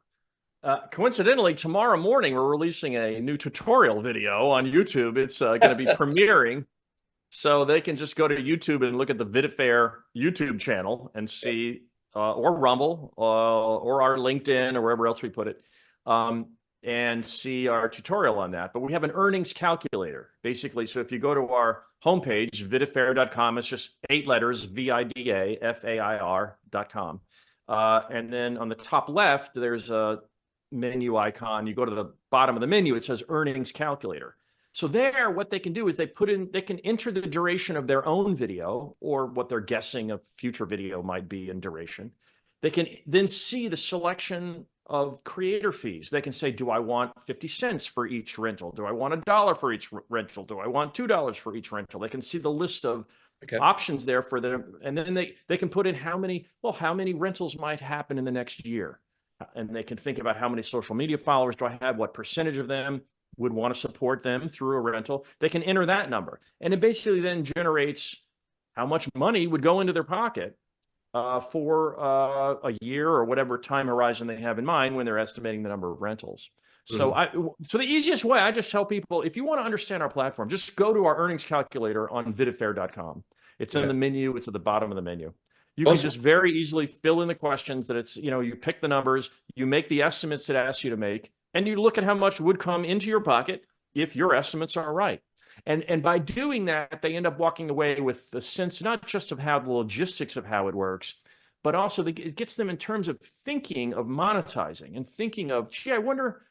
Speaker 2: Coincidentally, tomorrow morning, we're releasing a new tutorial video on YouTube. It's going to be premiering. So they can just go to YouTube and look at the VidaFair YouTube channel and see, or Rumble, or our LinkedIn, or wherever else we put it, and see our tutorial on that. But we have an earnings calculator, basically. So if you go to our homepage, vidafair.com, it's just 8 letters, VidaFair.com. And then on the top left, there's a menu icon. You go to the bottom of the menu, it says earnings calculator. So there, what they can do is they can enter the duration of their own video, or what they're guessing a future video might be in duration. They can then see the selection of creator fees. They can say, do I want 50 cents for each rental? Do I want $1 for each rental? Do I want $2 for each rental? They can see the list of options there for them. And then they can put in how many rentals might happen in the next year. And they can think about how many social media followers do I have? What percentage of them would want to support them through a rental? They can enter that number. And it basically then generates how much money would go into their pocket for a year or whatever time horizon they have in mind when they're estimating the number of rentals. So so the easiest way, I just tell people, if you want to understand our platform, just go to our earnings calculator on vidafair.com. It's in the menu. It's at the bottom of the menu. You can just very easily fill in the questions that it's, you pick the numbers, you make the estimates it asks you to make, and you look at how much would come into your pocket if your estimates are right. And by doing that, they end up walking away with the sense, not just of how the logistics of how it works, but also it gets them in terms of thinking of monetizing and thinking of, gee, I wonder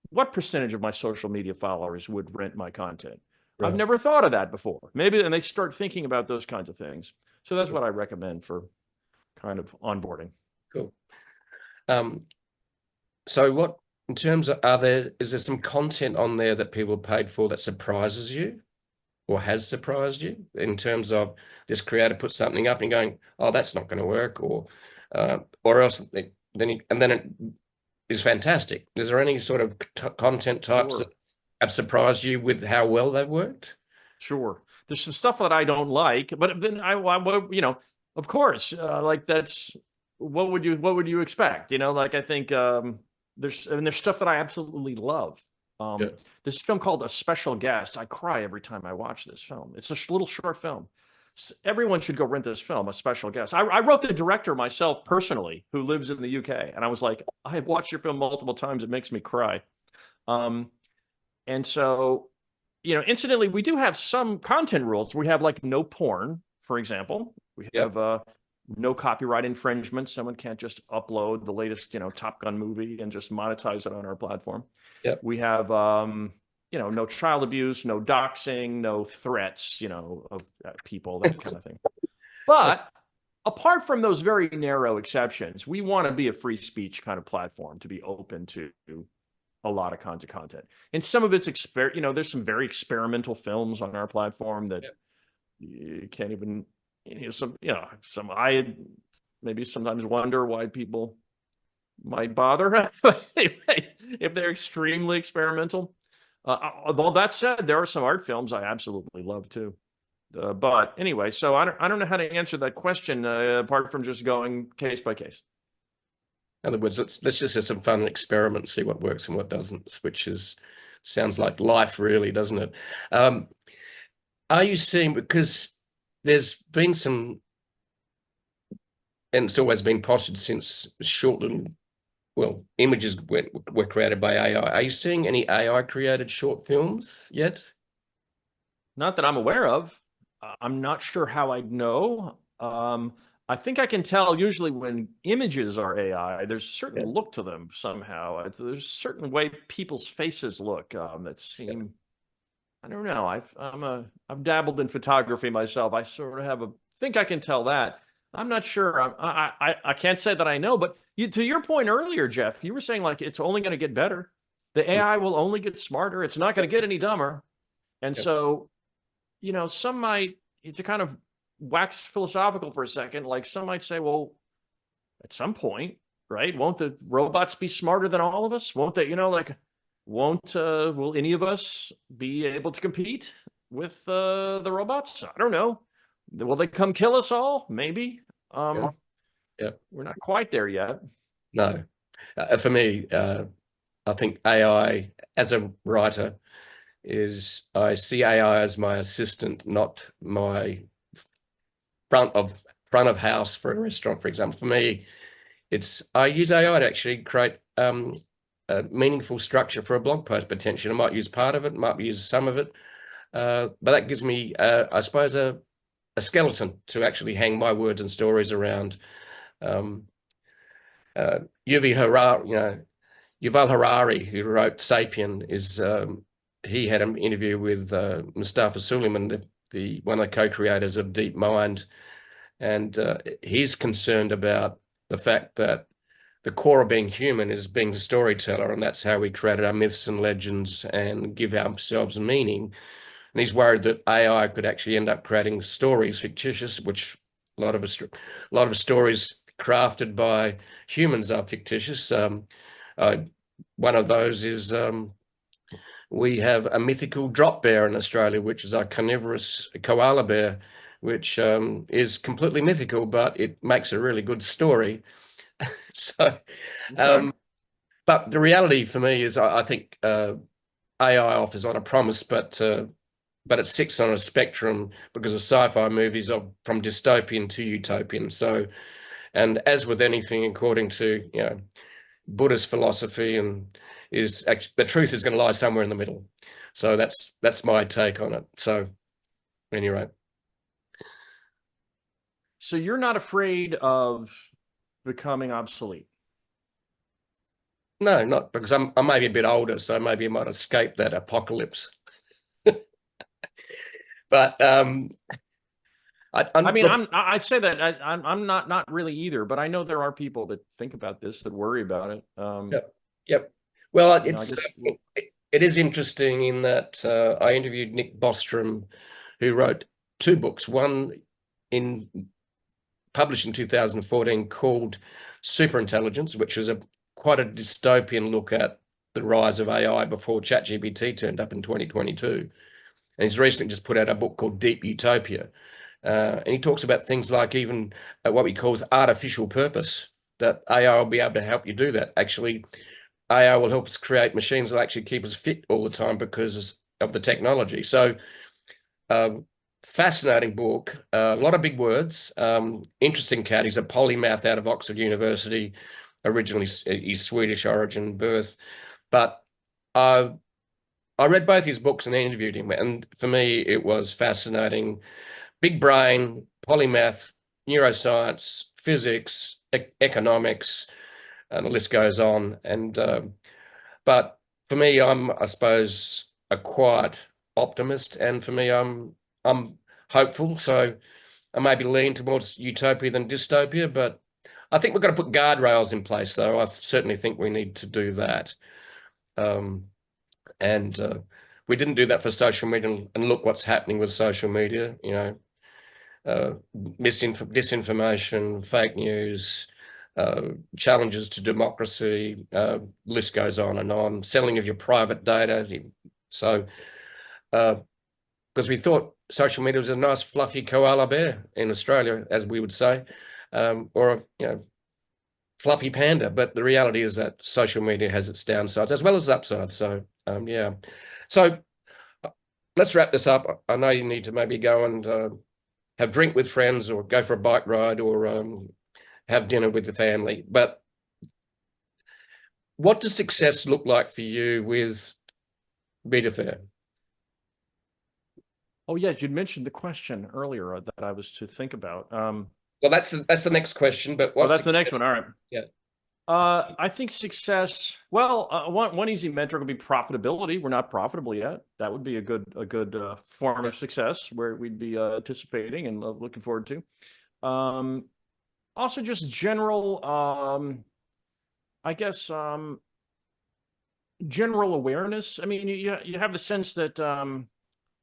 Speaker 2: what percentage of my social media followers would rent my content? Right. I've never thought of that before. Maybe, and they start thinking about those kinds of things. So that's what I recommend for kind of onboarding.
Speaker 1: Cool. So what, in terms of, is there some content on there that people paid for that surprises you or has surprised you, in terms of this creator put something up and going, oh, that's not going to work, or else then it is fantastic. Is there any sort of content types that have surprised you with how well they've worked?
Speaker 2: Sure. There's some stuff that I don't like, but then of course, like that's, what would you expect? Like I think there's stuff that I absolutely love. This film called A Special Guest. I cry every time I watch this film. It's a little short film. everyone should go rent this film, A Special Guest. I wrote the director myself personally, who lives in the UK, and I was like, I have watched your film multiple times. It makes me cry. And so, incidentally, we do have some content rules. We have like no porn, for example. We have no copyright infringement. Someone can't just upload the latest, Top Gun movie and just monetize it on our platform.
Speaker 1: Yep.
Speaker 2: We have, no child abuse, no doxing, no threats, of people, that kind of thing. But apart from those very narrow exceptions, we want to be a free speech kind of platform, to be open to a lot of kinds of content. And some of it's, there's some very experimental films on our platform that you can't even, I maybe sometimes wonder why people might bother. But anyway, if they're extremely experimental. Although that said, there are some art films I absolutely love too. But anyway, so I don't know how to answer that question apart from just going case by case.
Speaker 1: In other words, let's just have some fun and experiment, see what works and what doesn't, which sounds like life, really, doesn't it? Are you seeing, because there's been some, and it's always been postured since short little, images were created by AI. Are you seeing any AI created short films yet?
Speaker 2: Not that I'm aware of. I'm not sure how I'd know. I think I can tell usually when images are AI, there's a certain look to them somehow. There's a certain way people's faces look that seem, I don't know. I've dabbled in photography myself. I sort of think I can tell that. I'm not sure. I can't say that I know, but to your point earlier, Jeff, you were saying like it's only going to get better. The AI will only get smarter. It's not going to get any dumber. And so, some might, to kind of wax philosophical for a second, like some might say, well, at some point, right, won't the robots be smarter than all of us? Won't they, will any of us be able to compete with the robots? I don't know. Will they come kill us all? Maybe. We're not quite there yet.
Speaker 1: No. For me, I think AI, as a writer, I see AI as my assistant, not my front of house for a restaurant, for example. For me, I use AI to actually create a meaningful structure for a blog post potentially. I might use part of it, might use some of it, but that gives me, I suppose, a skeleton to actually hang my words and stories around. Yuval Harari, who wrote *Sapien*, he had an interview with Mustafa Suleyman, one of the co-creators of DeepMind, and he's concerned about the fact that the core of being human is being the storyteller, and that's how we created our myths and legends and give ourselves meaning. And he's worried that AI could actually end up creating stories fictitious, which a lot of stories crafted by humans are fictitious. One of those is we have a mythical drop bear in Australia, which is our carnivorous koala bear, which is completely mythical, but it makes a really good story. So, but the reality for me is I think AI offers a lot of promise, but it sits on a spectrum because of sci-fi movies from dystopian to utopian. So, and as with anything, according to Buddhist philosophy, is actually the truth is going to lie somewhere in the middle. So that's my take on it. So anyway,
Speaker 2: so you're not afraid of becoming obsolete?
Speaker 1: No, not because I'm maybe a bit older, so maybe I might escape that apocalypse. But
Speaker 2: I say that I'm not really either, but I know there are people that think about this, that worry about it.
Speaker 1: Yep. Well, it is interesting in that I interviewed Nick Bostrom, who wrote 2 books, one published in 2014 called Superintelligence, which was quite a dystopian look at the rise of AI before ChatGPT turned up in 2022. And he's recently just put out a book called Deep Utopia. And he talks about things like even what he calls artificial purpose, that AI will be able to help you do that. Actually, AI will help us create machines that actually keep us fit all the time because of the technology. So for fascinating book. A lot of big words. Interesting cat. He's a polymath out of Oxford University. Originally, he's Swedish origin, birth. But I read both his books and interviewed him. And for me, it was fascinating. Big brain, polymath, neuroscience, physics, economics, and the list goes on. And but for me, I suppose, a quiet optimist, and for me, I'm hopeful. So I maybe lean towards utopia than dystopia, but I think we've got to put guardrails in place, though. I certainly think we need to do that. And we didn't do that for social media, and look what's happening with social media. You know, disinformation, fake news, challenges to democracy, list goes on and on, selling of your private data. So, because we thought social media was a nice fluffy koala bear in Australia, as we would say, or a fluffy panda. But the reality is that social media has its downsides as well as its upsides. So, yeah. So let's wrap this up. I know you need to maybe go and have a drink with friends, or go for a bike ride, or have dinner with the family. But what does success look like for you with VidaFair?
Speaker 2: Oh, yeah, you'd mentioned the question earlier that I was to think about.
Speaker 1: Well, that's the next question, but
Speaker 2: that's the next one. All right.
Speaker 1: Yeah.
Speaker 2: I think success, well, one easy metric would be profitability. We're not profitable yet. That would be a good form of success where we'd be anticipating and looking forward to. Also just general, I guess, general awareness. I mean, you have the sense that,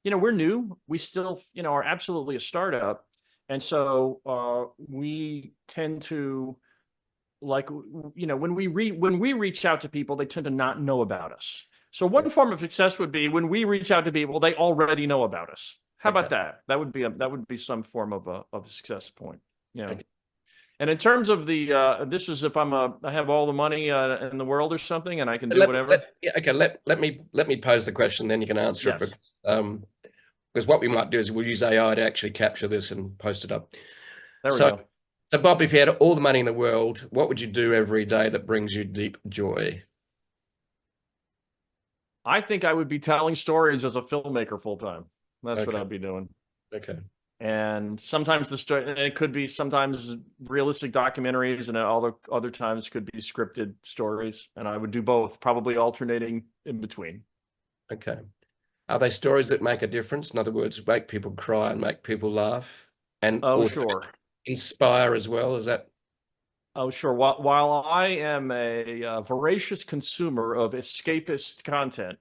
Speaker 2: we're new. We still, are absolutely a startup. And so we tend to, like, when we reach out to people, they tend to not know about us. So one form of success would be when we reach out to people, they already know about us. How about that? That would be some form of a success point. Yeah. Okay. And in terms of the this is if I have all the money in the world or something, and I can do whatever.
Speaker 1: Let me pose the question, then you can answer it. Because what we might do is we'll use AI to actually capture this and post it up.
Speaker 2: There we go.
Speaker 1: So, Bob, if you had all the money in the world, what would you do every day that brings you deep joy?
Speaker 2: I think I would be telling stories as a filmmaker full time. That's what I'd be doing.
Speaker 1: Okay.
Speaker 2: And sometimes the story, and it could be sometimes realistic documentaries, and other times could be scripted stories. And I would do both, probably alternating in between. Okay.
Speaker 1: Are they stories that make a difference? In other words, make people cry and make people laugh, and
Speaker 2: sure,
Speaker 1: inspire as well? Is that?
Speaker 2: Oh, sure. While I am a voracious consumer of escapist content,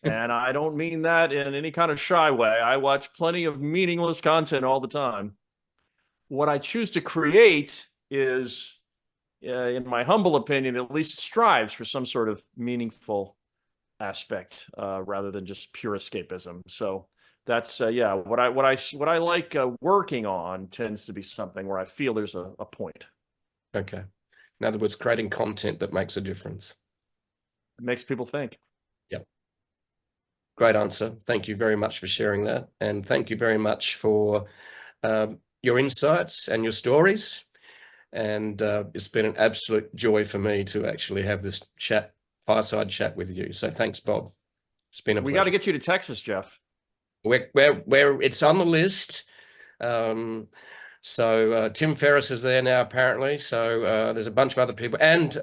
Speaker 2: and I don't mean that in any kind of shy way, I watch plenty of meaningless content all the time. What I choose to create is, in my humble opinion, at least strives for some sort of meaningful aspect rather than just pure escapism. So that's what I like working on tends to be something where I feel there's a point.
Speaker 1: Okay. In other words, creating content that makes a difference.
Speaker 2: It makes people think.
Speaker 1: Yeah. Great answer. Thank you very much for sharing that. And thank you very much for your insights and your stories. And it's been an absolute joy for me to actually have this fireside chat with you. So thanks, Bob. It's been a pleasure.
Speaker 2: We got to get you to Texas, Jeff.
Speaker 1: Where it's on the list. So Tim Ferriss is there now, apparently. So there's a bunch of other people. And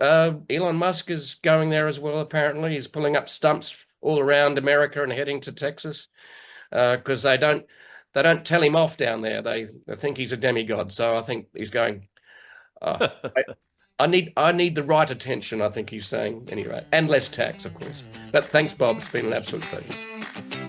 Speaker 1: Elon Musk is going there as well, apparently. He's pulling up stumps all around America and heading to Texas because they don't tell him off down there. They think he's a demigod. So I think he's going, I need the right attention, I think he's saying, anyway. And less tax, of course. But thanks, Bob. It's been an absolute pleasure.